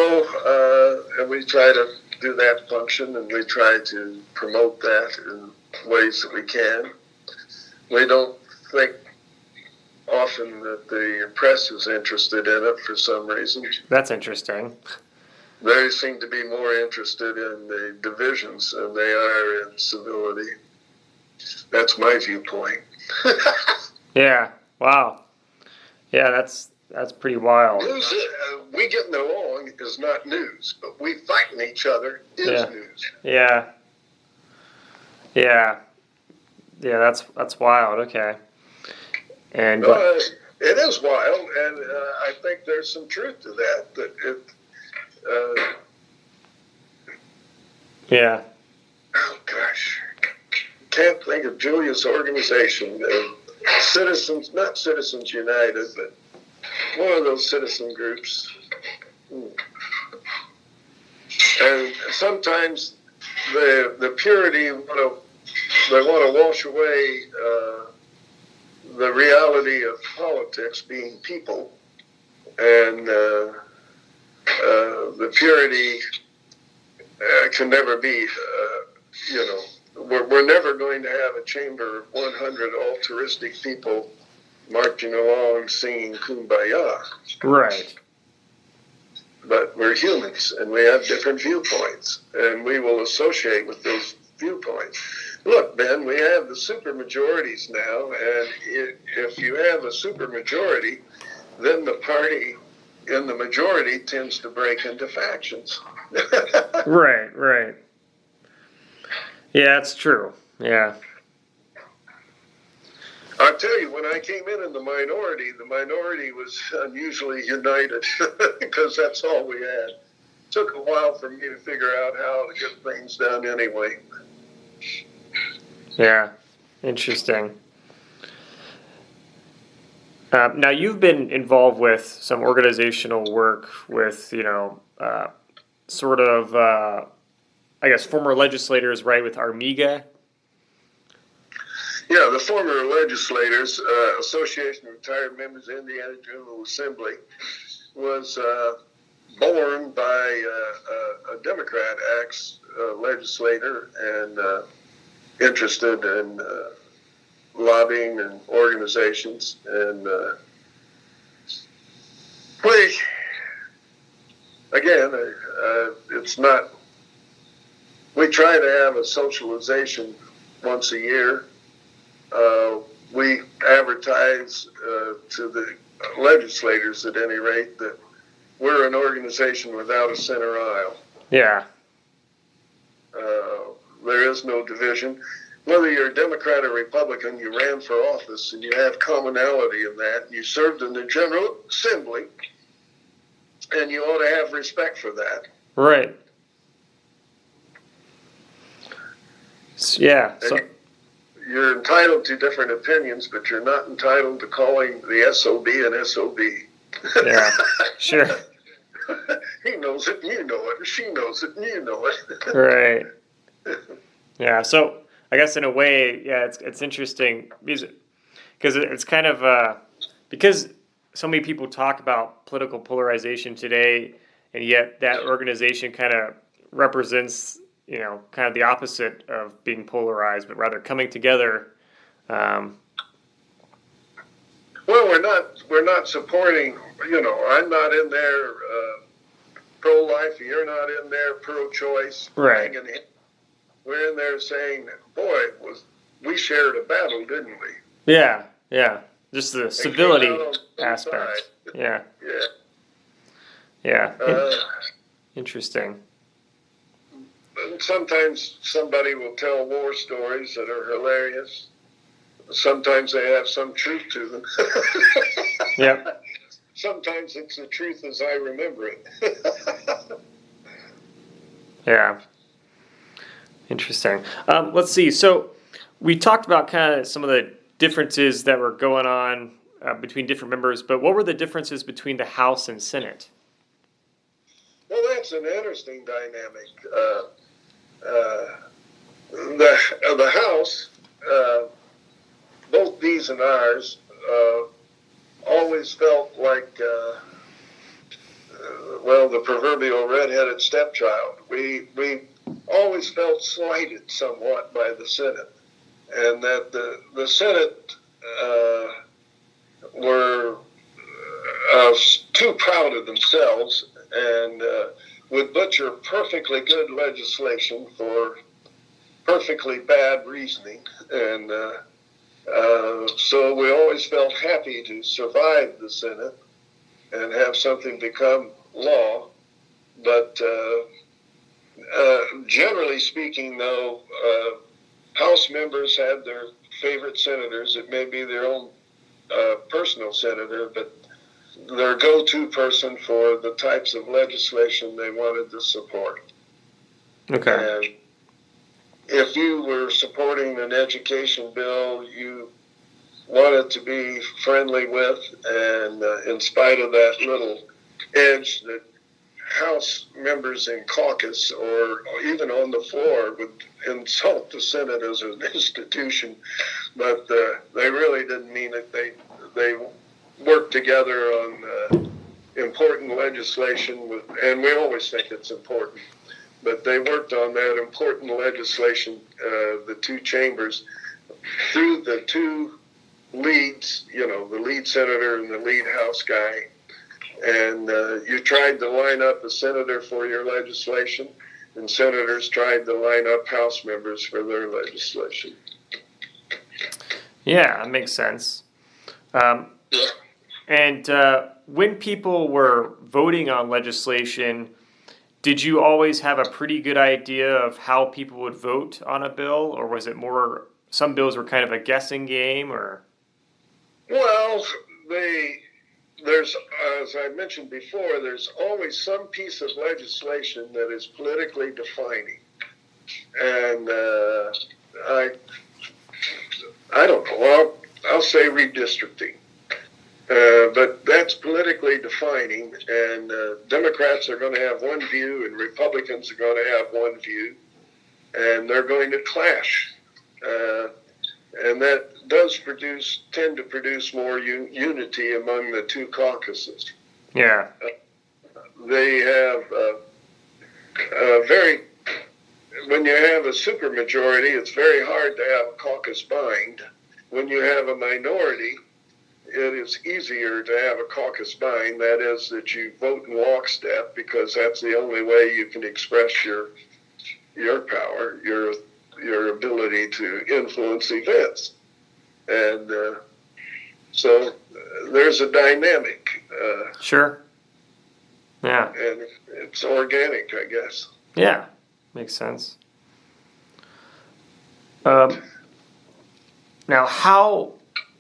and we try to do that function, and we try to promote that in ways that we can. We don't think often that the press is interested in it for some reason. That's interesting. They seem to be more interested in the divisions than they are in civility. That's my viewpoint. Yeah. Wow. Yeah, that's pretty wild. News, we getting along is not news, but we fighting each other is news. Yeah. Yeah. Yeah, that's wild. Okay. And it is wild, and I think there's some truth to that. Yeah. Oh gosh, can't think of Julia's organization. Not Citizens United, but one of those citizen groups. And sometimes the purity, they want to wash away the reality of politics being people, and the purity can never be, we're never going to have a chamber of 100 altruistic people marching along singing Kumbaya. Right. But we're humans, and we have different viewpoints, and we will associate with those viewpoints. Look, Ben, we have the supermajorities now, and if you have a supermajority, then the party in the majority tends to break into factions. Right. Yeah, it's true. Yeah. I'll tell you, when I came in the minority was unusually united because that's all we had. It took a while for me to figure out how to get things done anyway. Yeah, interesting. Now, you've been involved with some organizational work with, I guess, former legislators, right, with Armiga. Yeah, the former legislators, Association of Retired Members of the Indiana General Assembly, was born by a Democrat legislator and interested in lobbying and organizations. And it's not, we try to have a socialization once a year. We advertise to the legislators, at any rate, that we're an organization without a center aisle. Yeah. There is no division. Whether you're a Democrat or Republican, you ran for office, and you have commonality in that. You served in the General Assembly, and you ought to have respect for that. Right. Yeah. So you're entitled to different opinions, but you're not entitled to calling the SOB an SOB. Yeah, sure. He knows it, and you know it. She knows it, and you know it. Right. Yeah. So I guess in a way, yeah, it's interesting because it's kind of because so many people talk about political polarization today, and yet that organization kind of represents, you know, kind of the opposite of being polarized, but rather coming together. Well, we're not supporting, you know, I'm not in there pro-life, you're not in there pro-choice. Right. We're in there saying, boy, we shared a battle, didn't we? Yeah, yeah. Just the civility aspect. Yeah. Yeah. Yeah. Interesting. And sometimes somebody will tell war stories that are hilarious. Sometimes they have some truth to them. Yep. Sometimes it's the truth as I remember it. Yeah. Interesting. Let's see. So we talked about kind of some of the differences that were going on between different members, but what were the differences between the House and Senate? Well, that's an interesting dynamic. The House, both these and ours, always felt like, the proverbial red-headed stepchild. We always felt slighted somewhat by the Senate, and that the Senate were too proud of themselves and would butcher perfectly good legislation for perfectly bad reasoning. And so we always felt happy to survive the Senate and have something become law. But generally speaking, though, House members had their favorite senators. It may be their own personal senator, but their go-to person for the types of legislation they wanted to support. Okay. And if you were supporting an education bill you wanted to be friendly with, and in spite of that little edge that House members in caucus or even on the floor would insult the Senate as an institution, but they really didn't mean it. They worked together on important legislation, and we always think it's important, but they worked on that important legislation, the two chambers, through the two leads, you know, the lead senator and the lead House guy. And you tried to line up a senator for your legislation, and senators tried to line up House members for their legislation. Yeah, that makes sense. And when people were voting on legislation, did you always have a pretty good idea of how people would vote on a bill, or was it more, some bills were kind of a guessing game, or? Well, there's, as I mentioned before, there's always some piece of legislation that is politically defining. And I don't know, I'll say redistricting. But that's politically defining, and Democrats are going to have one view and Republicans are going to have one view. and they're going to clash. And that does tend to produce more unity among the two caucuses. Yeah. They have when you have a supermajority, it's very hard to have a caucus bind. When you have a minority, it is easier to have a caucus bind. That is, that you vote in lockstep, because that's the only way you can express your power, your ability to influence events. And so there's a dynamic. Sure. Yeah. And it's organic, I guess. Yeah, makes sense. Now, how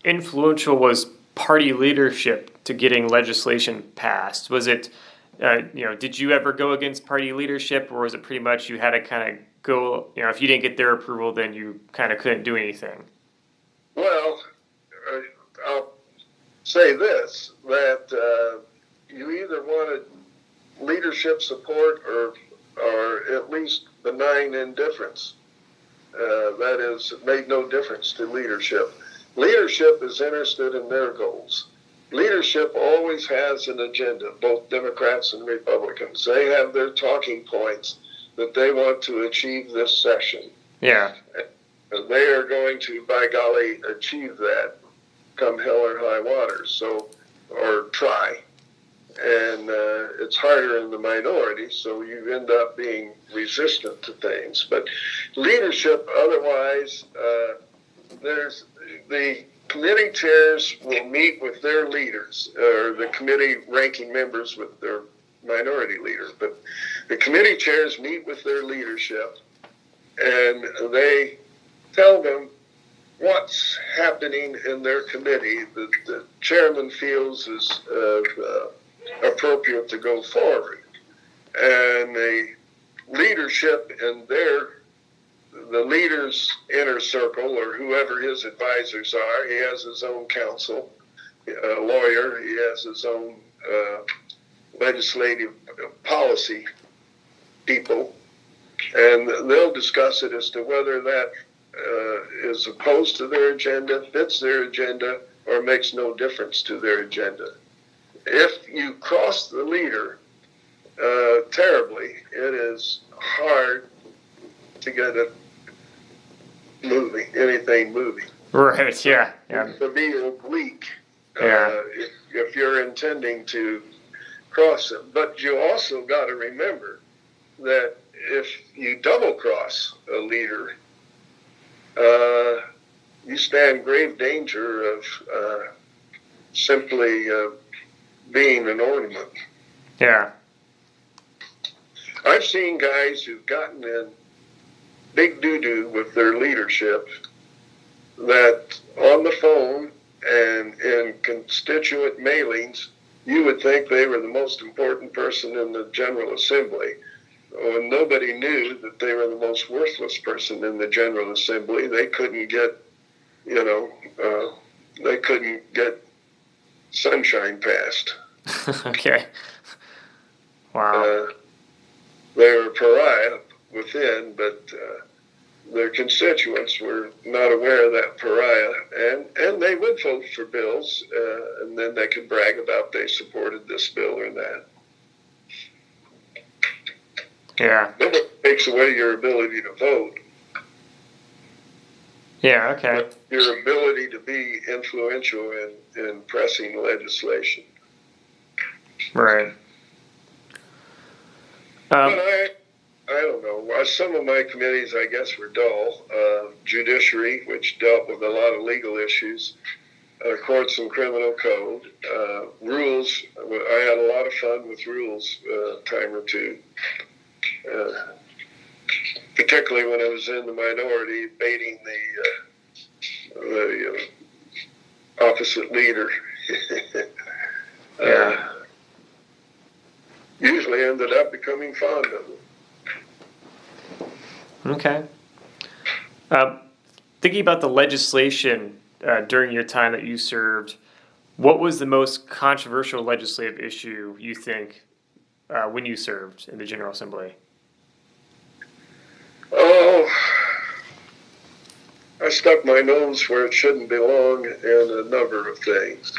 influential was party leadership to getting legislation passed? Was it, did you ever go against party leadership, or was it pretty much you had to kind of go, if you didn't get their approval, then you kind of couldn't do anything? Well, I'll say this, that you either wanted leadership support or at least benign indifference. That is, it made no difference to leadership. Leadership is interested in their goals. Leadership always has an agenda, both Democrats and Republicans. They have their talking points that they want to achieve this session. Yeah. And they are going to, by golly, achieve that come hell or high water, or try. And it's harder in the minority, so you end up being resistant to things. But leadership, otherwise, there's the committee chairs will meet with their leaders, or the committee ranking members with their minority leader. But the committee chairs meet with their leadership, and they tell them what's happening in their committee that the chairman feels is appropriate to go forward. And the leadership in the leader's inner circle, or whoever his advisors are, he has his own counsel, a lawyer, he has his own legislative policy people, and they'll discuss it as to whether that is opposed to their agenda, fits their agenda, or makes no difference to their agenda. If you cross the leader terribly, it is hard to get anything moving. Right, yeah. To be oblique, Yeah. if you're intending to cross it. But you also got to remember that if you double cross a leader, you stand grave danger of simply being an ornament. Yeah. I've seen guys who've gotten in big doo-doo with their leadership that on the phone and in constituent mailings, you would think they were the most important person in the General Assembly. When nobody knew that they were the most worthless person in the General Assembly, they couldn't get, they couldn't get sunshine passed. Okay. Wow. They were a pariah within, but their constituents were not aware of that pariah, and they would vote for bills, and then they could brag about they supported this bill or that. Yeah. Nobody takes away your ability to vote. Yeah, okay. But your ability to be influential in pressing legislation. Right. But I don't know. Some of my committees, I guess, were dull. Judiciary, which dealt with a lot of legal issues. Courts and criminal code. Rules. I had a lot of fun with rules a time or two. Particularly when I was in the minority, baiting the opposite leader. Yeah. Usually ended up becoming fond of them. Okay. Thinking about the legislation during your time that you served, what was the most controversial legislative issue you think when you served in the General Assembly? Oh, I stuck my nose where it shouldn't belong in a number of things.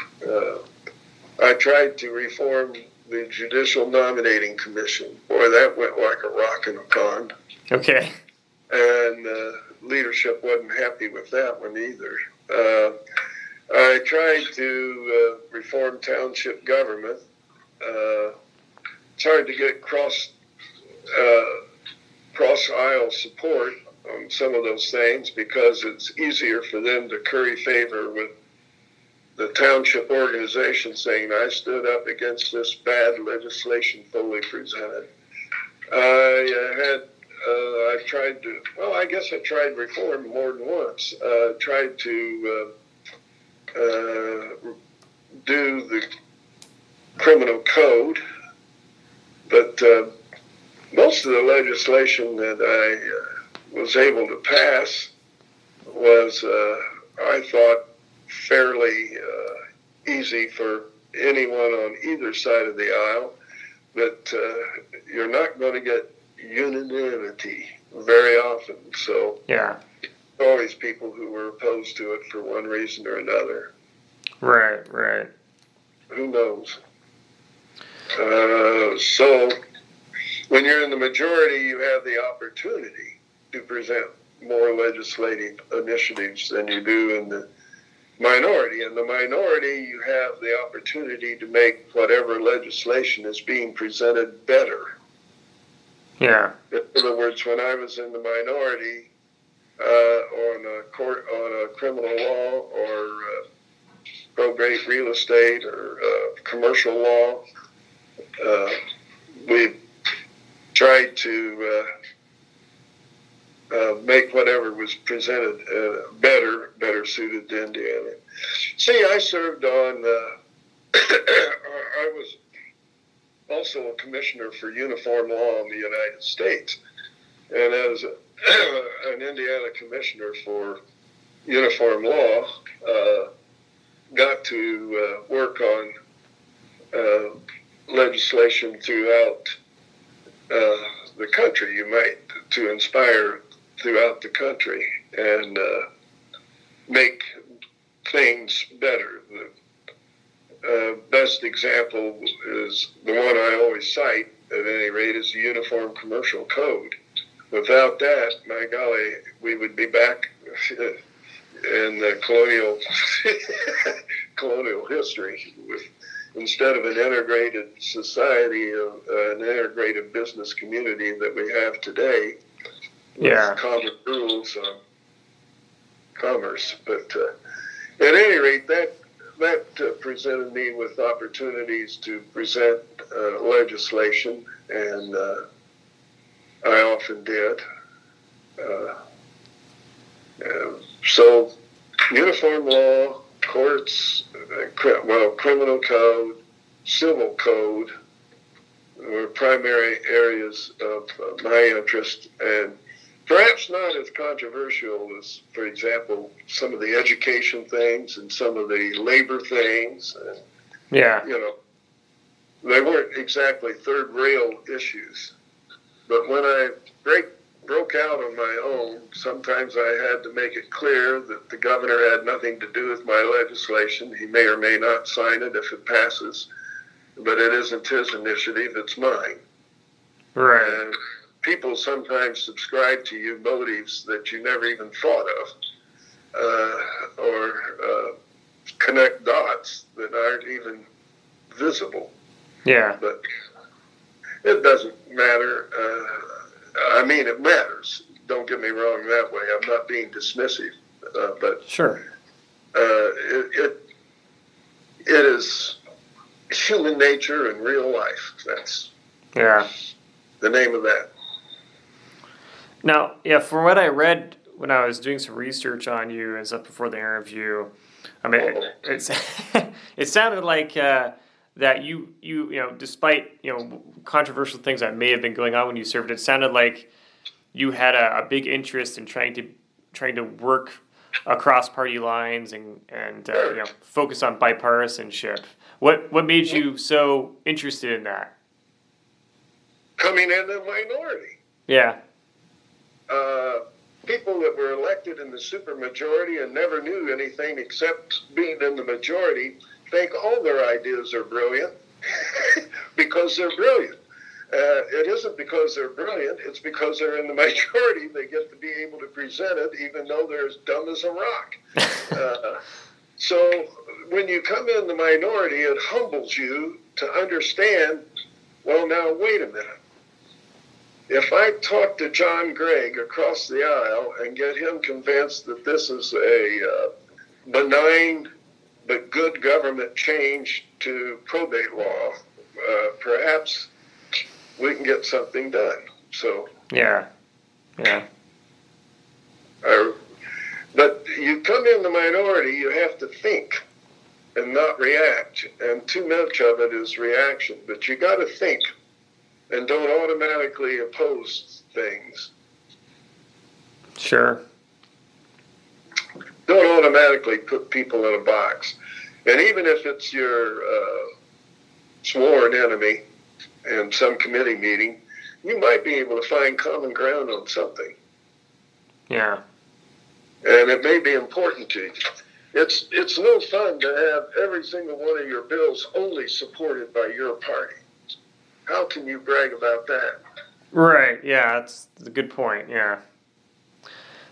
I tried to reform the Judicial Nominating Commission. Boy, that went like a rock in a pond. Okay. And leadership wasn't happy with that one either. I tried to reform township government. It's hard to get cross-aisle support on some of those things because it's easier for them to curry favor with the township organization saying, I stood up against this bad legislation Foley presented. I tried to, well, I guess I tried reform more than once. Tried to do the criminal code, but most of the legislation that I was able to pass was, I thought, fairly easy for anyone on either side of the aisle, but you're not going to get unanimity very often. So yeah, always people who were opposed to it for one reason or another. Right. Who knows? So when you're in the majority, you have the opportunity to present more legislative initiatives than you do in the minority. In the minority, you have the opportunity to make whatever legislation is being presented better. Yeah. In other words, when I was in the minority on a criminal law or probate real estate or commercial law, we tried to make whatever was presented better suited to Indiana. See, I served on, I was also a commissioner for uniform law in the United States. And as an Indiana commissioner for uniform law, got to work on legislation throughout the country, to inspire throughout the country and make things better. The best example is the one I always cite, at any rate, is the Uniform Commercial Code. Without that, my golly, we would be back in the colonial history with, instead of an integrated society, an integrated business community that we have today, with common rules on commerce. But at any rate, that presented me with opportunities to present legislation, and I often did. So uniform law, courts, criminal code, civil code were primary areas of my interest, and perhaps not as controversial as, for example, some of the education things and some of the labor things. And, they weren't exactly third rail issues. But when I broke out on my own, sometimes I had to make it clear that the governor had nothing to do with my legislation. He may or may not sign it if it passes, but it isn't his initiative, it's mine. Right. And people sometimes subscribe to you motives that you never even thought of, or connect dots that aren't even visible. Yeah. But it doesn't matter. I mean, it matters. Don't get me wrong that way. I'm not being dismissive, but sure. It is human nature and real life. That's the name of that. Now, from what I read when I was doing some research on you and stuff before the interview, I mean, it sounded like that you despite controversial things that may have been going on when you served, it sounded like you had a big interest in trying to work across party lines and focus on bipartisanship. What made you so interested in that? Coming in the minority. Yeah. people that were elected in the supermajority and never knew anything except being in the majority think all their ideas are brilliant because they're brilliant. It isn't because they're brilliant, it's because they're in the majority. They get to be able to present it even though they're as dumb as a rock. So when you come in the minority, it humbles you to understand, well, now, wait a minute. If I talk to John Gregg across the aisle and get him convinced that this is a benign but good government change to probate law, perhaps we can get something done. So yeah. But you come in the minority, you have to think and not react, and too much of it is reaction. But you got to think and don't automatically oppose things. Sure. Don't automatically put people in a box. And even if it's your sworn enemy in some committee meeting, you might be able to find common ground on something. Yeah. And it may be important to you. It's no fun to have every single one of your bills only supported by your party. How can you brag about that? Right, yeah, that's a good point, yeah.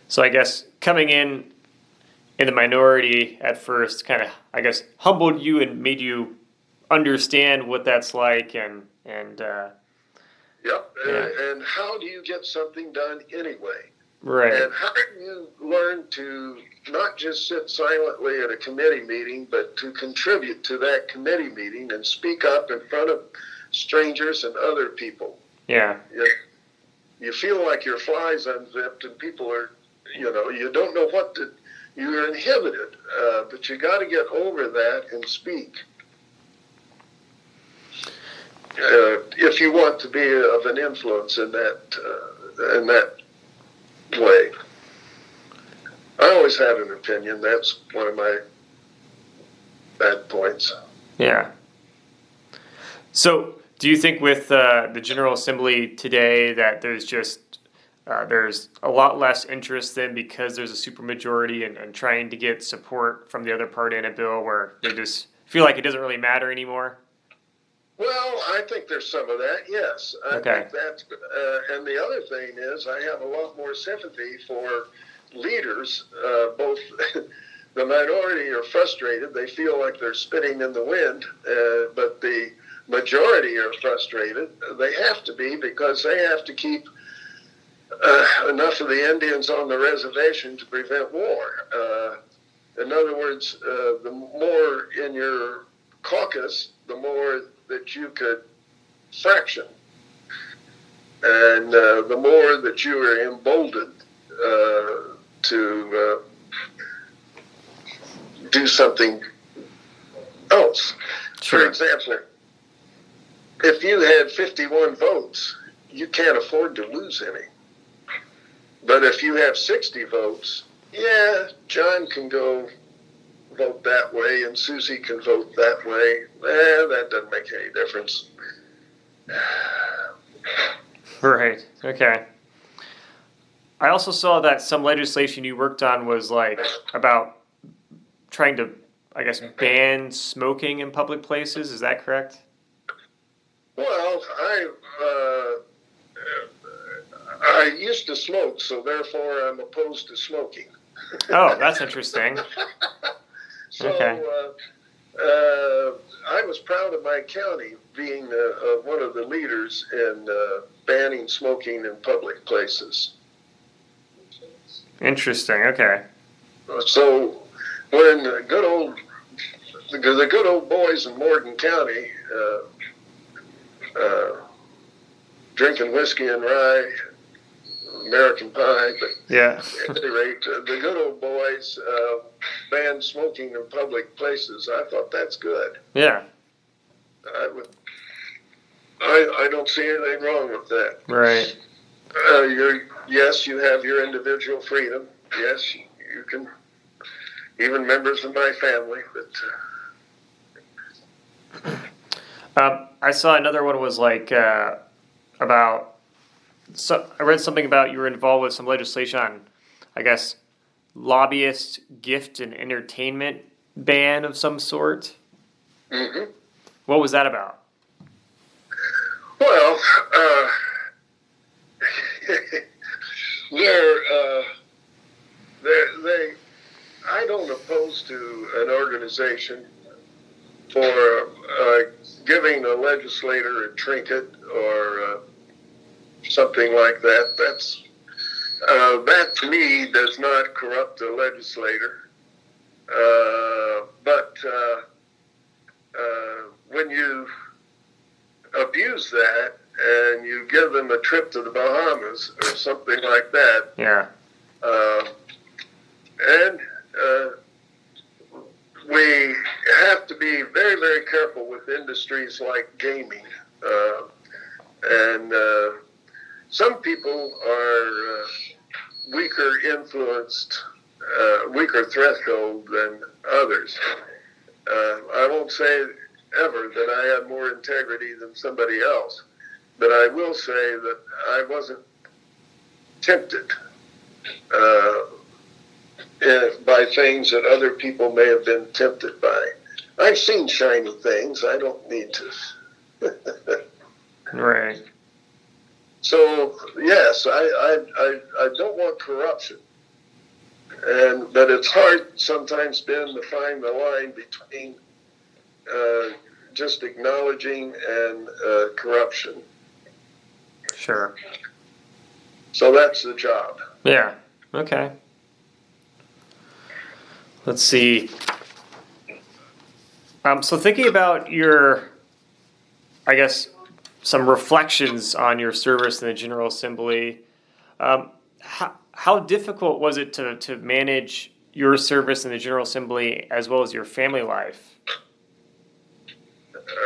So I guess coming in the minority at first kind of, I guess, humbled you and made you understand what that's like and Yep, yeah. And how do you get something done anyway? Right. And how do you learn to not just sit silently at a committee meeting, but to contribute to that committee meeting and speak up in front of strangers and other people? Yeah. You feel like your fly's unzipped and people are, you don't know what to, you're inhibited, but you got to get over that and speak. If you want to be of an influence in that way. I always had an opinion. That's one of my bad points. Yeah. So, do you think with the General Assembly today that there's just there's a lot less interest then because there's a supermajority and trying to get support from the other party in a bill where they just feel like it doesn't really matter anymore? Well, I think there's some of that, yes. I think that's, and the other thing is I have a lot more sympathy for leaders. Both the minority are frustrated. They feel like they're spinning in the wind, but the majority are frustrated. They have to be because they have to keep enough of the Indians on the reservation to prevent war. In other words, the more in your caucus, the more that you could fraction. And the more that you are emboldened to do something else. Sure. For example, if you had 51 votes, you can't afford to lose any. But if you have 60 votes, yeah, John can go vote that way and Susie can vote that way. That doesn't make any difference. Right. Okay. I also saw that some legislation you worked on was like about trying to, I guess, ban smoking in public places. Is that correct? Well, I used to smoke, so therefore I'm opposed to smoking. Oh, that's interesting. So, okay. I was proud of my county being one of the leaders in banning smoking in public places. Interesting. Okay. So when the good old boys in Morgan County drinking whiskey and rye, American pie, but yeah. At any rate, the good old boys banned smoking in public places. I thought that's good. Yeah. I don't see anything wrong with that. Right. Yes, you have your individual freedom. Yes, you can, even members of my family, but I saw another one was like about. So I read something about you were involved with some legislation on I guess, lobbyist gift and entertainment ban of some sort. Mm-hmm. What was that about? Well, I don't oppose to an organization for giving a legislator a trinket or something like that. That to me does not corrupt a legislator. But when you abuse that and you give them a trip to the Bahamas or something like that, Yeah. And we have to be very, very careful with industries like gaming. And some people are weaker influenced, weaker threshold than others. I won't say ever that I have more integrity than somebody else, but I will say that I wasn't tempted by things that other people may have been tempted by. I've seen shiny things. I don't need to. Right. So yes, I don't want corruption, but it's hard sometimes, Ben, to find the line between just acknowledging and corruption. Sure. So that's the job. Yeah. Okay. Let's see. So thinking about your, I guess, some reflections on your service in the General Assembly, how difficult was it to manage your service in the General Assembly as well as your family life?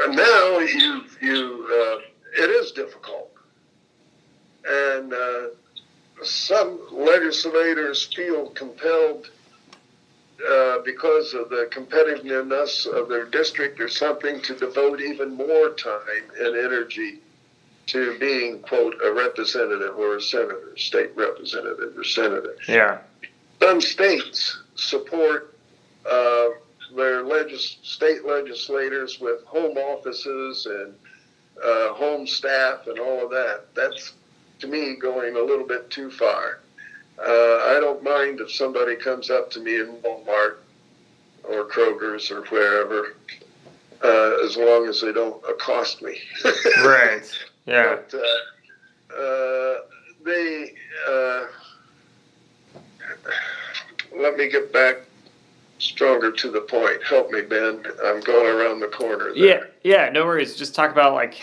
Now it is difficult, and some legislators feel compelled because of the competitiveness of their district or something to devote even more time and energy to being, quote, a representative or a senator, state representative or senator. Yeah. Some states support their state legislators with home offices and home staff and all of that. That's, to me, going a little bit too far. I don't mind if somebody comes up to me in Walmart or Kroger's or wherever, as long as they don't accost me. Right. Yeah. But let me get back stronger to the point. Help me, Ben. I'm going around the corner there. Yeah, no worries. Just talk about,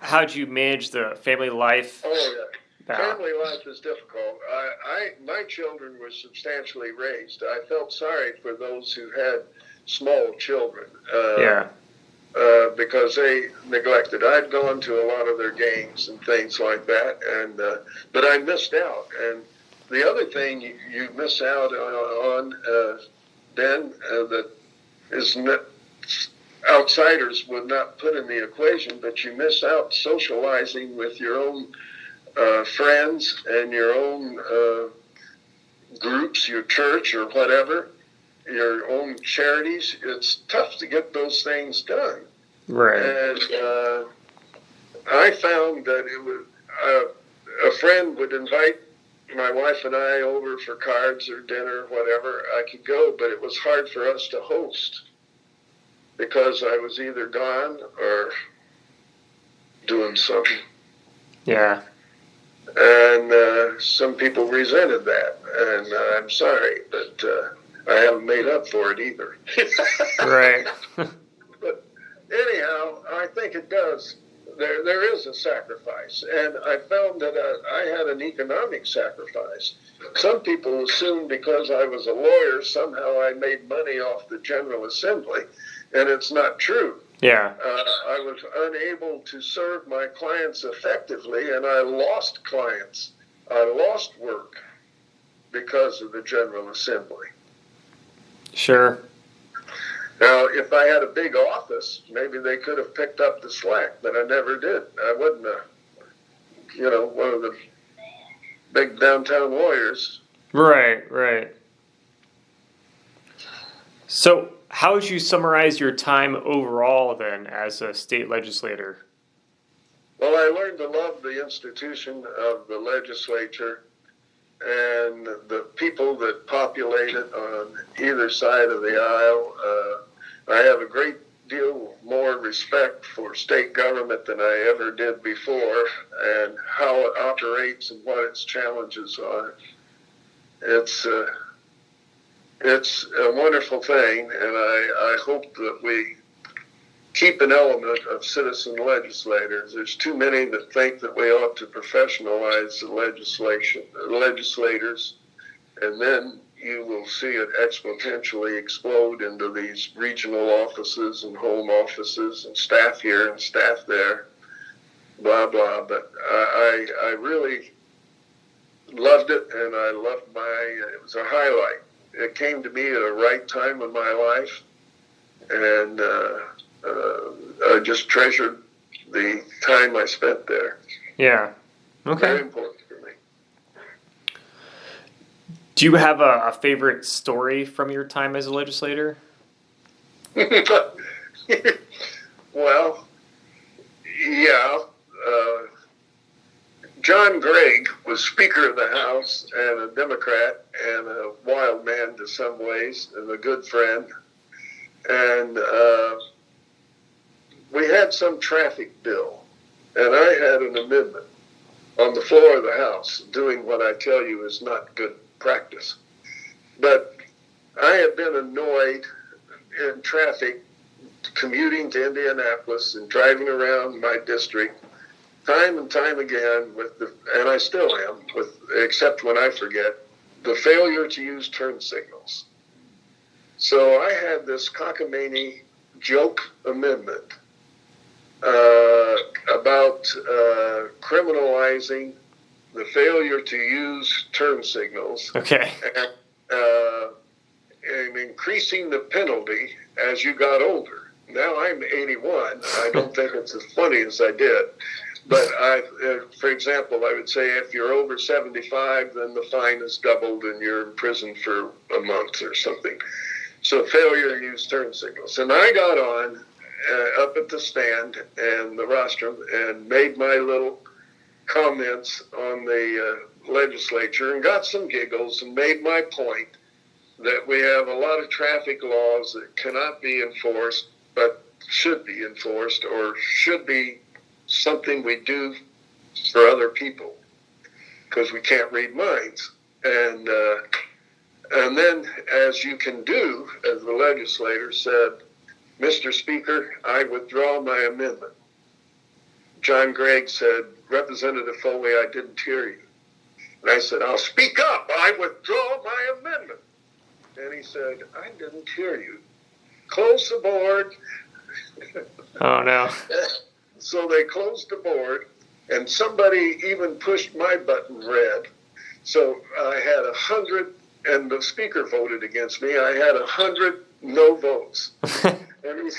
how'd you manage the family life? Oh, yeah. Family life is difficult. My children were substantially raised. I felt sorry for those who had small children. Because they neglected. I'd gone to a lot of their games and things like that, and but I missed out. And the other thing you miss out on, Ben, that is outsiders would not put in the equation, but you miss out socializing with your own friends and your own groups, your church or whatever, your own charities. It's tough to get those things done. Right. And I found that it was a friend would invite my wife and I over for cards or dinner, whatever. I could go, but it was hard for us to host because I was either gone or doing something. Yeah. And some people resented that, and I'm sorry, but I haven't made up for it either. Right. But anyhow, I think it does. There is a sacrifice, and I found that I had an economic sacrifice. Some people assume because I was a lawyer, somehow I made money off the General Assembly, and it's not true. Yeah. I was unable to serve my clients effectively, and I lost clients. I lost work because of the General Assembly. Sure. Now, if I had a big office, maybe they could have picked up the slack, but I never did. I wasn't one of the big downtown lawyers. Right, right. So, how would you summarize your time overall then as a state legislator? Well, I learned to love the institution of the legislature and the people that populate it on either side of the aisle. I have a great deal more respect for state government than I ever did before, and how it operates and what its challenges are. It's a wonderful thing, and I hope that we keep an element of citizen legislators. There's too many that think that we ought to professionalize the legislators, and then you will see it exponentially explode into these regional offices and home offices and staff here and staff there, blah, blah. But I really loved it, and I loved it was a highlight. It came to me at a right time in my life, and I just treasured the time I spent there. Yeah. Okay. Very important for me. Do you have a favorite story from your time as a legislator? Well, yeah. John Gregg was Speaker of the House and a Democrat and a wild man to some ways and a good friend. And we had some traffic bill, and I had an amendment on the floor of the House doing what I tell you is not good practice. But I had been annoyed in traffic commuting to Indianapolis and driving around my district time and time again and I still am, except when I forget, the failure to use turn signals. So I had this cockamamie joke amendment about criminalizing the failure to use turn signals. Okay. And increasing the penalty as you got older. Now I'm 81. I don't think it's as funny as I did. But for example, I would say if you're over 75, then the fine is doubled and you're in prison for a month or something. So failure to use turn signals. And I got on up at the stand and the rostrum and made my little comments on the legislature and got some giggles and made my point that we have a lot of traffic laws that cannot be enforced, but should be enforced or should be something we do for other people because we can't read minds. And then, as you can do, as the legislator said, Mr. Speaker, I withdraw my amendment. John Gregg said, Representative Foley, I didn't hear you. And I said, I'll speak up. I withdraw my amendment. And he said, I didn't hear you. Close the board. Oh, no. So they closed the board, and somebody even pushed my button red. So I had 100, and the speaker voted against me. I had 100 no votes. And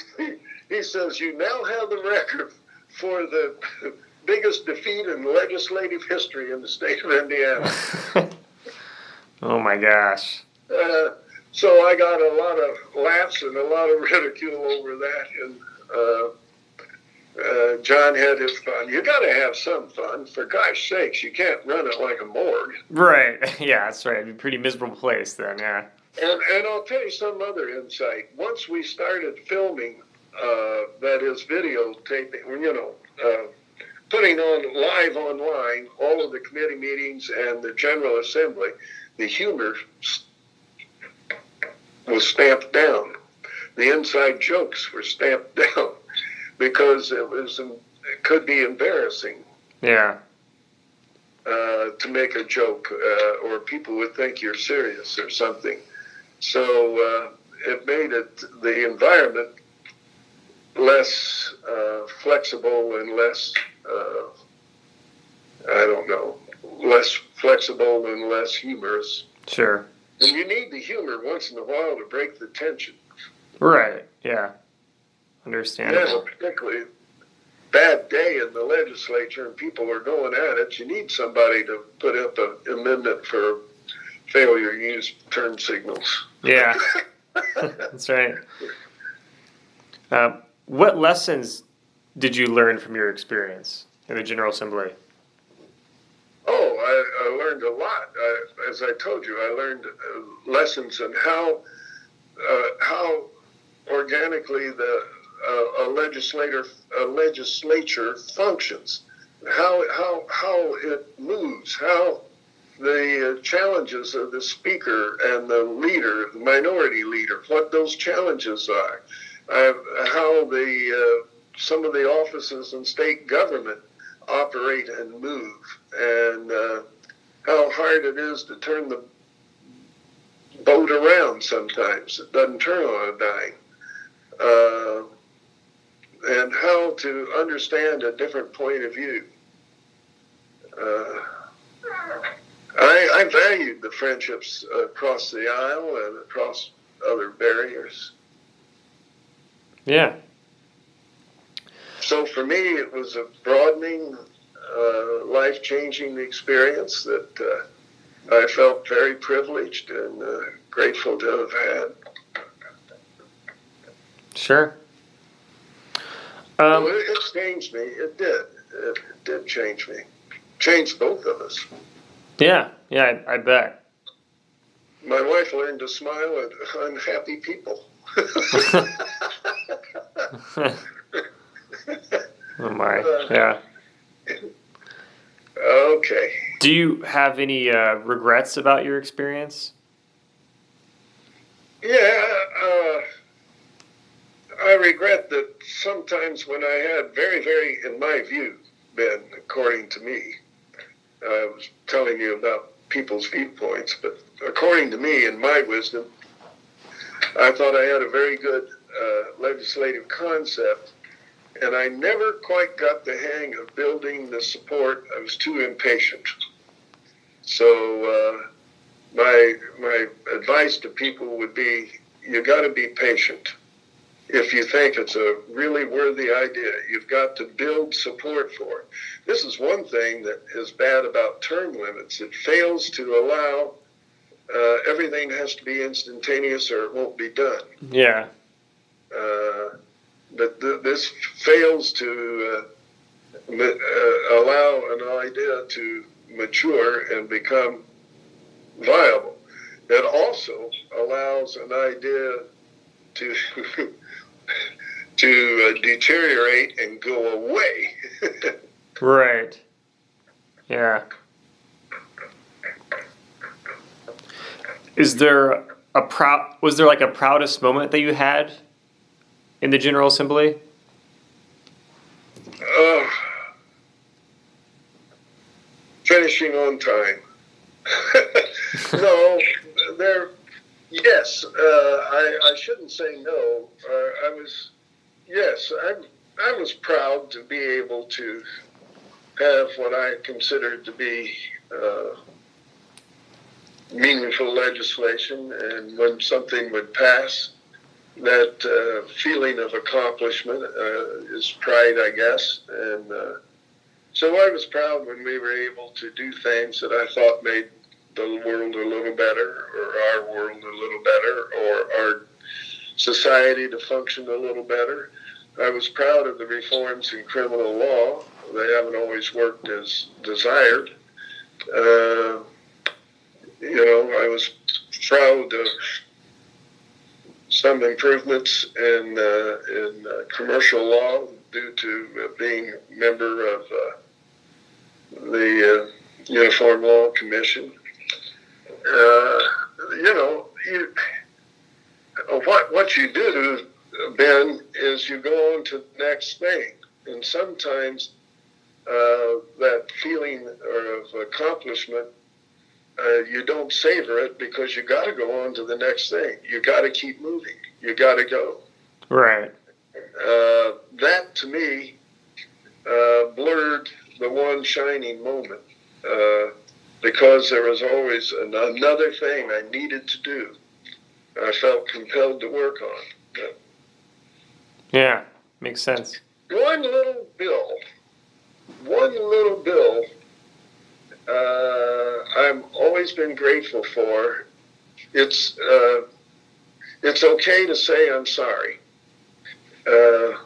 he says, you now have the record for the biggest defeat in legislative history in the state of Indiana. Oh, my gosh. So I got a lot of laughs and a lot of ridicule over that, and John had his fun. You got to have some fun. For gosh sakes, you can't run it like a morgue. Right. Yeah, that's right. It'd be a pretty miserable place then, yeah. And I'll tell you some other insight. Once we started filming, that is videotaping, putting on live online all of the committee meetings and the General Assembly, the humor was stamped down. The inside jokes were stamped down because it could be embarrassing. Yeah. To make a joke, or people would think you're serious or something. So it made the environment less flexible and less less flexible and less humorous. Sure. And you need the humor once in a while to break the tension. Right, yeah. Understandable. Yeah, particularly bad day in the legislature and people are going at it. You need somebody to put up an amendment for failure use turn signals. Yeah, that's right. What lessons did you learn from your experience in the General Assembly? Oh, I learned a lot. As I told you, I learned lessons on how organically a legislature functions, how it moves, how the challenges of the speaker and the leader, the minority leader, what those challenges are, how some of the offices in state government operate and move, and how hard it is to turn the boat around sometimes. It doesn't turn on a dime. And how to understand a different point of view. I valued the friendships across the aisle and across other barriers. Yeah. So for me, it was a broadening, life-changing experience that I felt very privileged and grateful to have had. Sure. Well, it changed me. It did. It did change me. Changed both of us. Yeah, I bet. My wife learned to smile at unhappy people. Oh my, yeah. Okay. Do you have any regrets about your experience? Yeah, I regret that sometimes when I had very, in my view, Ben, according to me, I was telling you about people's viewpoints, but according to me, in my wisdom, I thought I had a very good legislative concept, and I never quite got the hang of building the support. I was too impatient. So my advice to people would be, you got to be patient. If you think it's a really worthy idea, you've got to build support for it. This is one thing that is bad about term limits. It fails to allow everything has to be instantaneous or it won't be done. Yeah. But this fails to allow an idea to mature and become viable. It also allows an idea to deteriorate and go away. Right. Yeah. Was there like a proudest moment that you had in the General Assembly? Finishing on time. No, yes, I shouldn't say no. I was proud to be able to have what I considered to be meaningful legislation, and when something would pass, that feeling of accomplishment is pride, I guess. And so I was proud when we were able to do things that I thought made the world a little better, or our world a little better, or our society to function a little better. I was proud of the reforms in criminal law. They haven't always worked as desired. I was proud of some improvements in commercial law due to being a member of the Uniform Law Commission. What you do, Ben, is you go on to the next thing, and sometimes that feeling of accomplishment, you don't savor it because you got to go on to the next thing. You got to keep moving. You got to go. Right. That to me blurred the one shining moment because there was always another thing I needed to do. I felt compelled to work on. Yeah, makes sense. One little bill I've always been grateful for. It's okay to say I'm sorry. The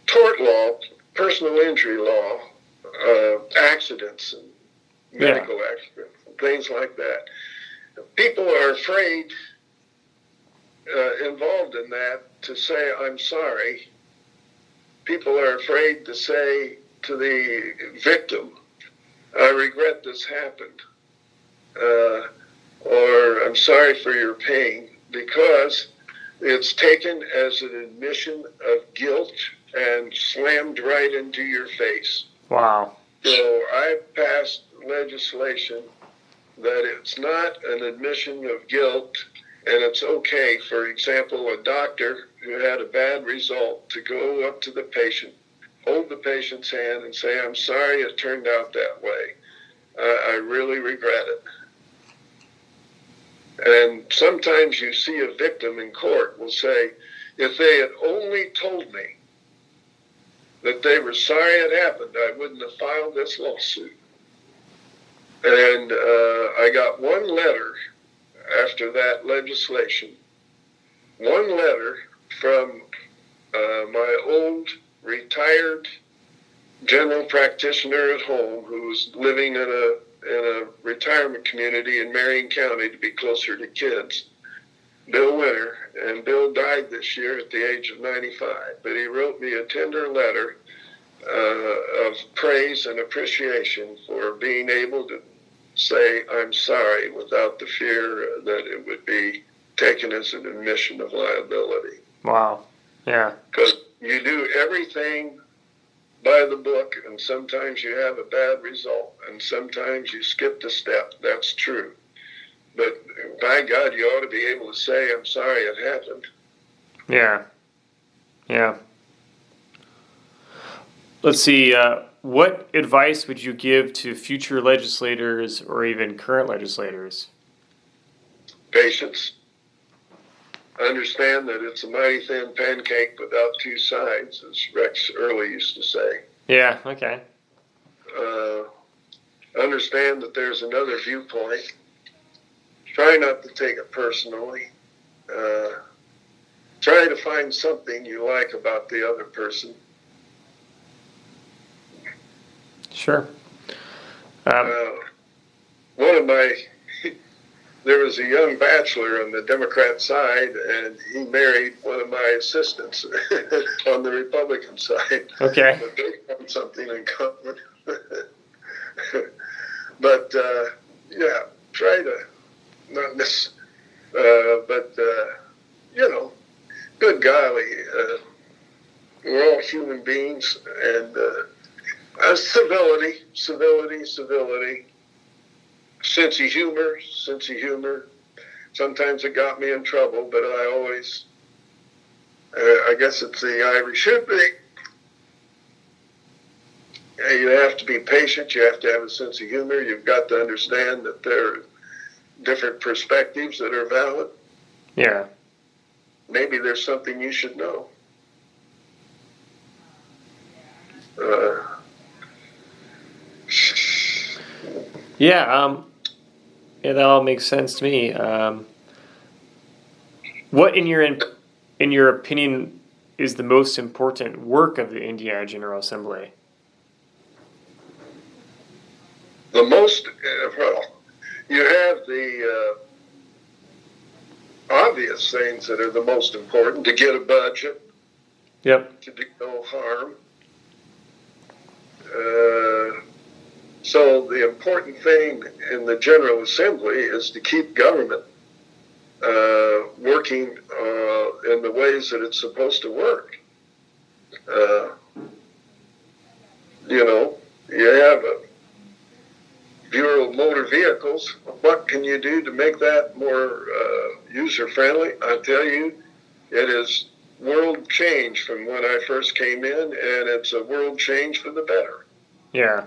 tort law, personal injury law, accidents and medical accidents, things like that. People are afraid, involved in that, to say I'm sorry. People are afraid to say to the victim, I regret this happened, or I'm sorry for your pain, because it's taken as an admission of guilt and slammed right into your face. Wow. So I passed legislation that it's not an admission of guilt, and it's okay, for example, a doctor who had a bad result to go up to the patient, hold the patient's hand and say, I'm sorry it turned out that way. I really regret it. And sometimes you see a victim in court will say, if they had only told me that they were sorry it happened, I wouldn't have filed this lawsuit. And I got one letter after that legislation, one letter from my old retired general practitioner at home who was living in a retirement community in Marion County to be closer to kids, Bill Winter. And Bill died this year at the age of 95. But he wrote me a tender letter of praise and appreciation for being able to say I'm sorry without the fear that it would be taken as an admission of liability. Wow. Yeah. Because you do everything by the book, and sometimes you have a bad result, and sometimes you skipped a step. That's true. But by God, you ought to be able to say, I'm sorry it happened. Yeah. Yeah. Let's see. What advice would you give to future legislators or even current legislators? Patience. Understand that it's a mighty thin pancake without two sides, as Rex Early used to say. Yeah, okay. Understand that there's another viewpoint. Try not to take it personally. Try to find something you like about the other person. Sure. There was a young bachelor on the Democrat side, and he married one of my assistants on the Republican side. Okay. But they have something in common. But, try to not miss, good golly, we're all human beings, and civility. Sense of humor. Sometimes it got me in trouble, but I always, I guess it's the Irish in me. You have to be patient. You have to have a sense of humor. You've got to understand that there are different perspectives that are valid. Yeah. Maybe there's something you should know. Yeah, that all makes sense to me. What, in your opinion, is the most important work of the Indiana General Assembly? The most, you have the obvious things that are the most important: to get a budget, Yep. to do no harm. So the important thing in the General Assembly is to keep government working in the ways that it's supposed to work. You have a Bureau of Motor Vehicles. What can you do to make that more user-friendly? I tell you, it is world change from when I first came in, and it's a world change for the better. Yeah.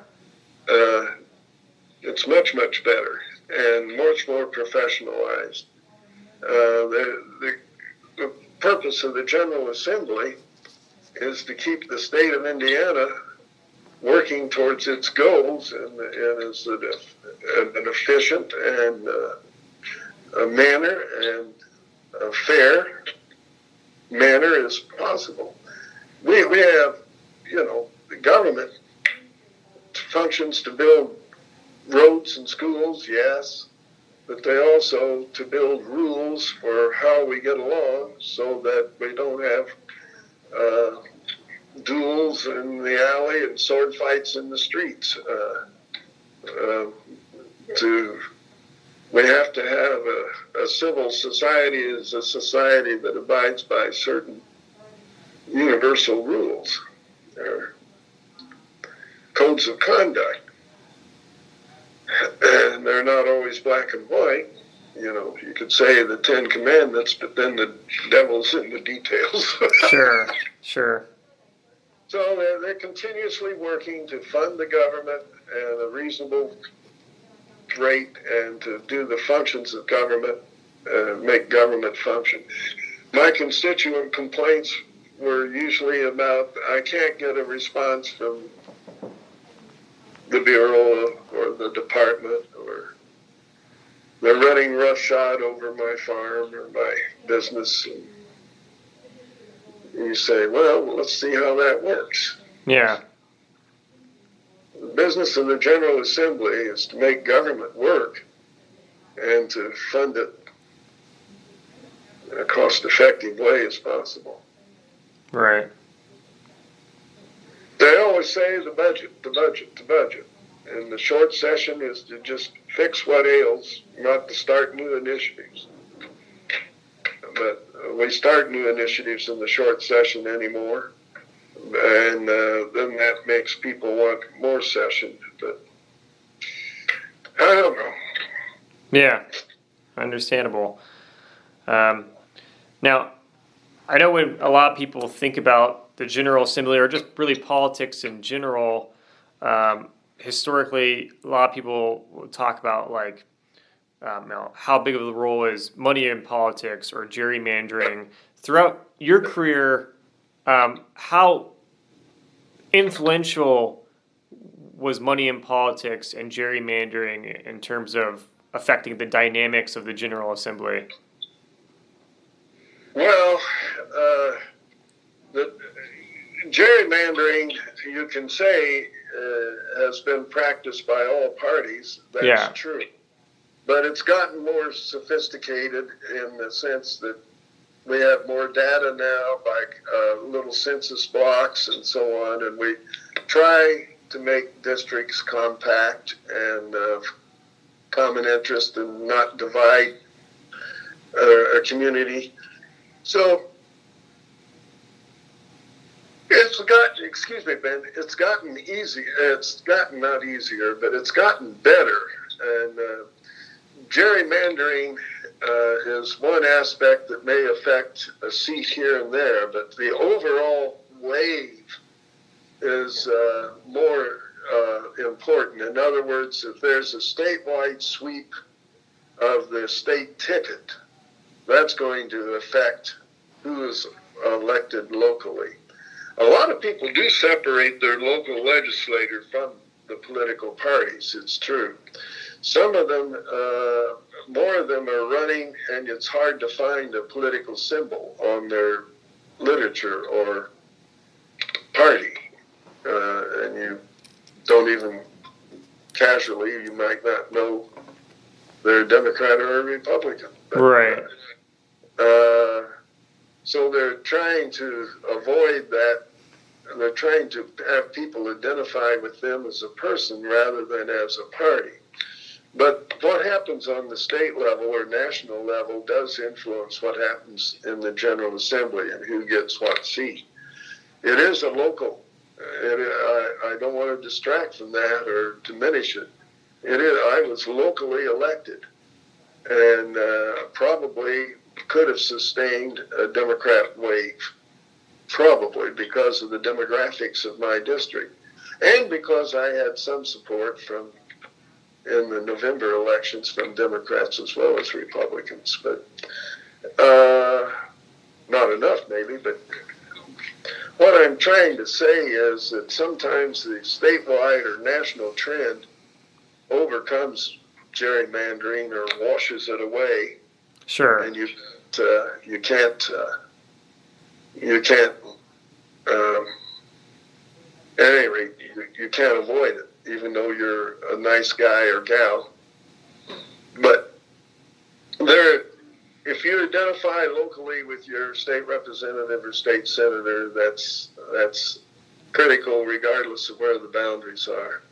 It's much, much better and much more professionalized. The purpose of the General Assembly is to keep the state of Indiana working towards its goals in as an efficient and a manner and a fair manner as possible. We have, the government functions to build roads and schools, yes, but they also to build rules for how we get along so that we don't have duels in the alley and sword fights in the streets. We have to have a civil society is a society that abides by certain universal rules or codes of conduct. And they're not always black and white. You could say the 10 Commandments, but then the devil's in the details. Sure. So they're continuously working to fund the government at a reasonable rate and to do the functions of government, make government function. My constituent complaints were usually about, I can't get a response from the Bureau or the department, or they're running roughshod over my farm or my business. And you say, well, let's see how that works. Yeah. The business of the General Assembly is to make government work and to fund it in a cost-effective way as possible. Right. They always say the budget. And the short session is to just fix what ails, not to start new initiatives. But we start new initiatives in the short session anymore. And then that makes people want more session. But I don't know. Yeah, understandable. Now, I know when a lot of people think about the General Assembly or just really politics in general, historically, a lot of people will talk about how big of a role is money in politics or gerrymandering. Throughout your career, how influential was money in politics and gerrymandering in terms of affecting the dynamics of the General Assembly? Well, the gerrymandering, you can say, has been practiced by all parties. That's true. But it's gotten more sophisticated in the sense that we have more data now by little census blocks and so on, and we try to make districts compact and common interest and not divide a community. So it's gotten, excuse me, Ben, it's gotten easy. It's gotten not easier, but it's gotten better. And gerrymandering is one aspect that may affect a seat here and there, but the overall wave is more important. In other words, if there's a statewide sweep of the state ticket, that's going to affect who is elected locally. A lot of people do separate their local legislator from the political parties, it's true. Some of them, more of them are running, and it's hard to find a political symbol on their literature or party. And you don't even casually, you might not know they're a Democrat or a Republican. But, right. So they're trying to avoid that. They're trying to have people identify with them as a person rather than as a party. But what happens on the state level or national level does influence what happens in the General Assembly and who gets what seat. It is a local. I don't want to distract from that or diminish it. I was locally elected and probably could have sustained a Democrat wave, probably because of the demographics of my district and because I had some support in the November elections from Democrats as well as Republicans, but not enough maybe. But what I'm trying to say is that sometimes the statewide or national trend overcomes gerrymandering or washes it away. Sure. And you can't at any rate, you can't avoid it, even though you're a nice guy or gal. But if you identify locally with your state representative or state senator, that's critical, regardless of where the boundaries are.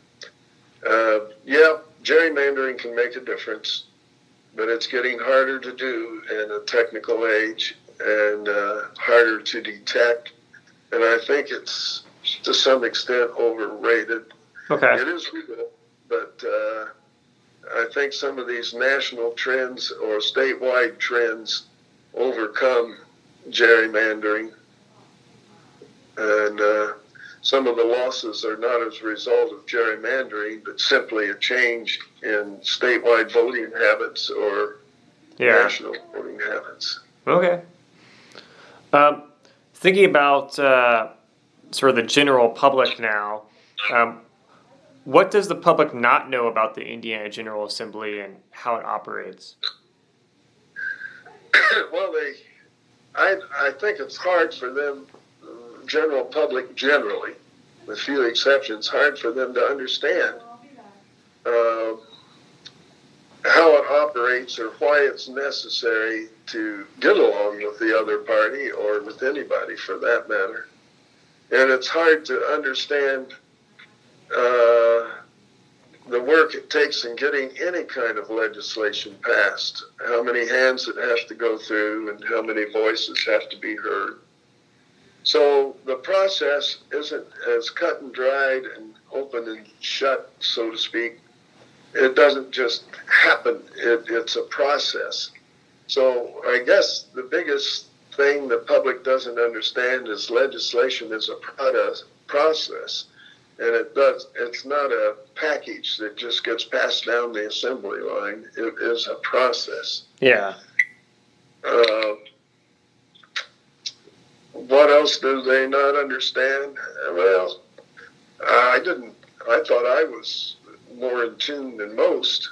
Yeah, gerrymandering can make a difference, but it's getting harder to do in a technical age and harder to detect. And I think it's to some extent overrated. Okay. It is real, but I think some of these national trends or statewide trends overcome gerrymandering. And some of the losses are not as a result of gerrymandering, but simply a change in statewide voting habits or national voting habits. Okay. Thinking about sort of the general public now, what does the public not know about the Indiana General Assembly and how it operates? Well, I think it's hard for them, general public generally, with few exceptions, hard for them to understand how it operates or why it's necessary to get along with the other party or with anybody for that matter. And it's hard to understand the work it takes in getting any kind of legislation passed, how many hands it has to go through and how many voices have to be heard. So the process isn't as cut and dried and open and shut, so to speak. It doesn't just happen. It's a process. So I guess the biggest thing the public doesn't understand is legislation is a process. And it's not a package that just gets passed down the assembly line. It is a process. Yeah. What else do they not understand? Well, I thought I was more in tune than most,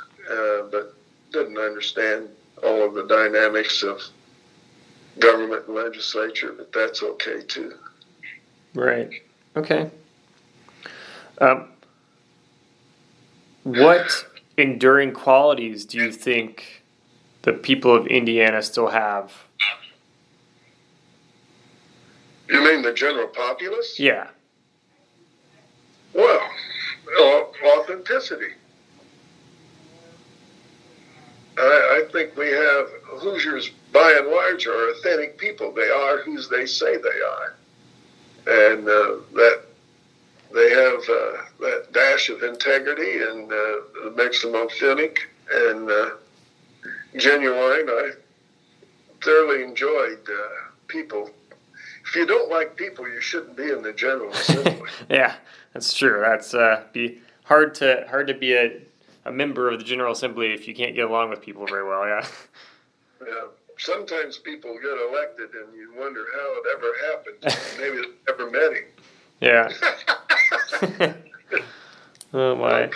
but didn't understand all of the dynamics of government and legislature, but that's okay too. Right. Okay. What enduring qualities do you think the people of Indiana still have? You mean the general populace? Yeah. Well, authenticity. I think we have Hoosiers, by and large, are authentic people. They are who they say they are. And that they have that dash of integrity and makes them authentic and genuine. I thoroughly enjoyed people. If you don't like people, you shouldn't be in the General Assembly. Yeah, that's true. That's be hard to be a member of the General Assembly if you can't get along with people very well. Yeah. Yeah. Sometimes people get elected, and you wonder how it ever happened. Maybe they never met him. Yeah. Oh my.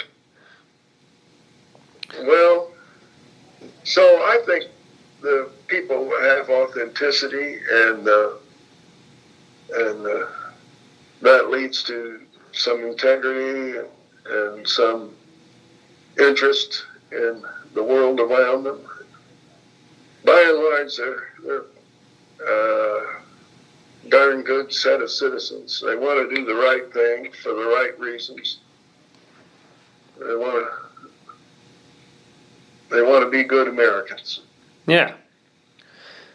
Well, so I think the people have authenticity, and that leads to some integrity and some interest in the world around them. By and large, they're darn good set of citizens. They want to do the right thing for the right reasons. They want to be good Americans. Yeah.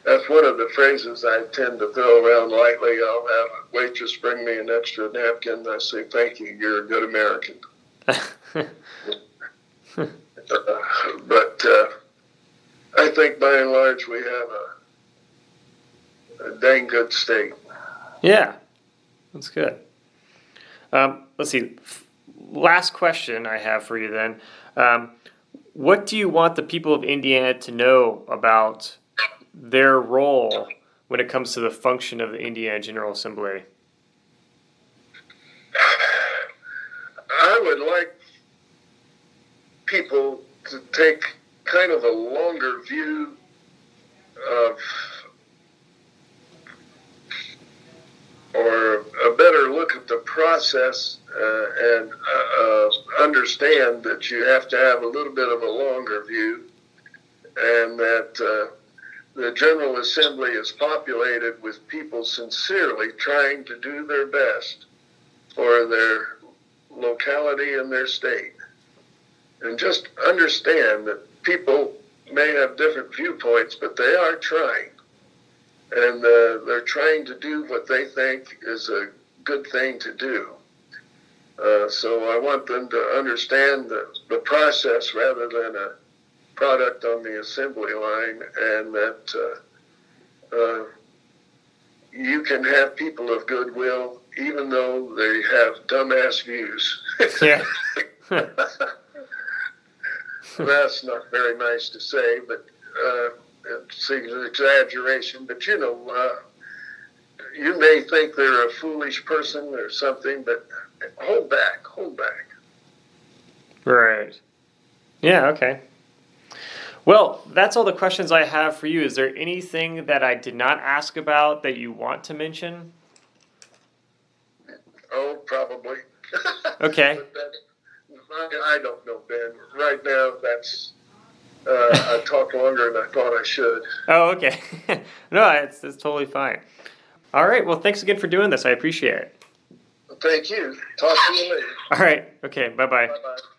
That's one of the phrases I tend to throw around lightly. I'll have a waitress bring me an extra napkin. I say, "Thank you, you're a good American." But I think by and large we have a dang good state. Yeah, that's good. Let's see. Last question I have for you then. What do you want the people of Indiana to know about their role when it comes to the function of the Indiana General Assembly? would like people to take kind of a longer view of, or a better look at the process, and understand that you have to have a little bit of a longer view, and that the General Assembly is populated with people sincerely trying to do their best for their locality and their state. And just understand that people may have different viewpoints, but they are trying. And they're trying to do what they think is a good thing to do. So I want them to understand the process rather than a product on the assembly line, and that you can have people of goodwill even though they have dumbass views. Yeah. That's not very nice to say, but it seems an exaggeration. But you may think they're a foolish person or something, but hold back. Right. Yeah, okay. Well, that's all the questions I have for you. Is there anything that I did not ask about that you want to mention? Oh, probably. Okay. I don't know, Ben. Right now, that's I talked longer than I thought I should. Oh, okay. No, it's totally fine. All right. Well, thanks again for doing this. I appreciate it. Thank you. Talk to you later. All right. Okay. Bye-bye. Bye-bye.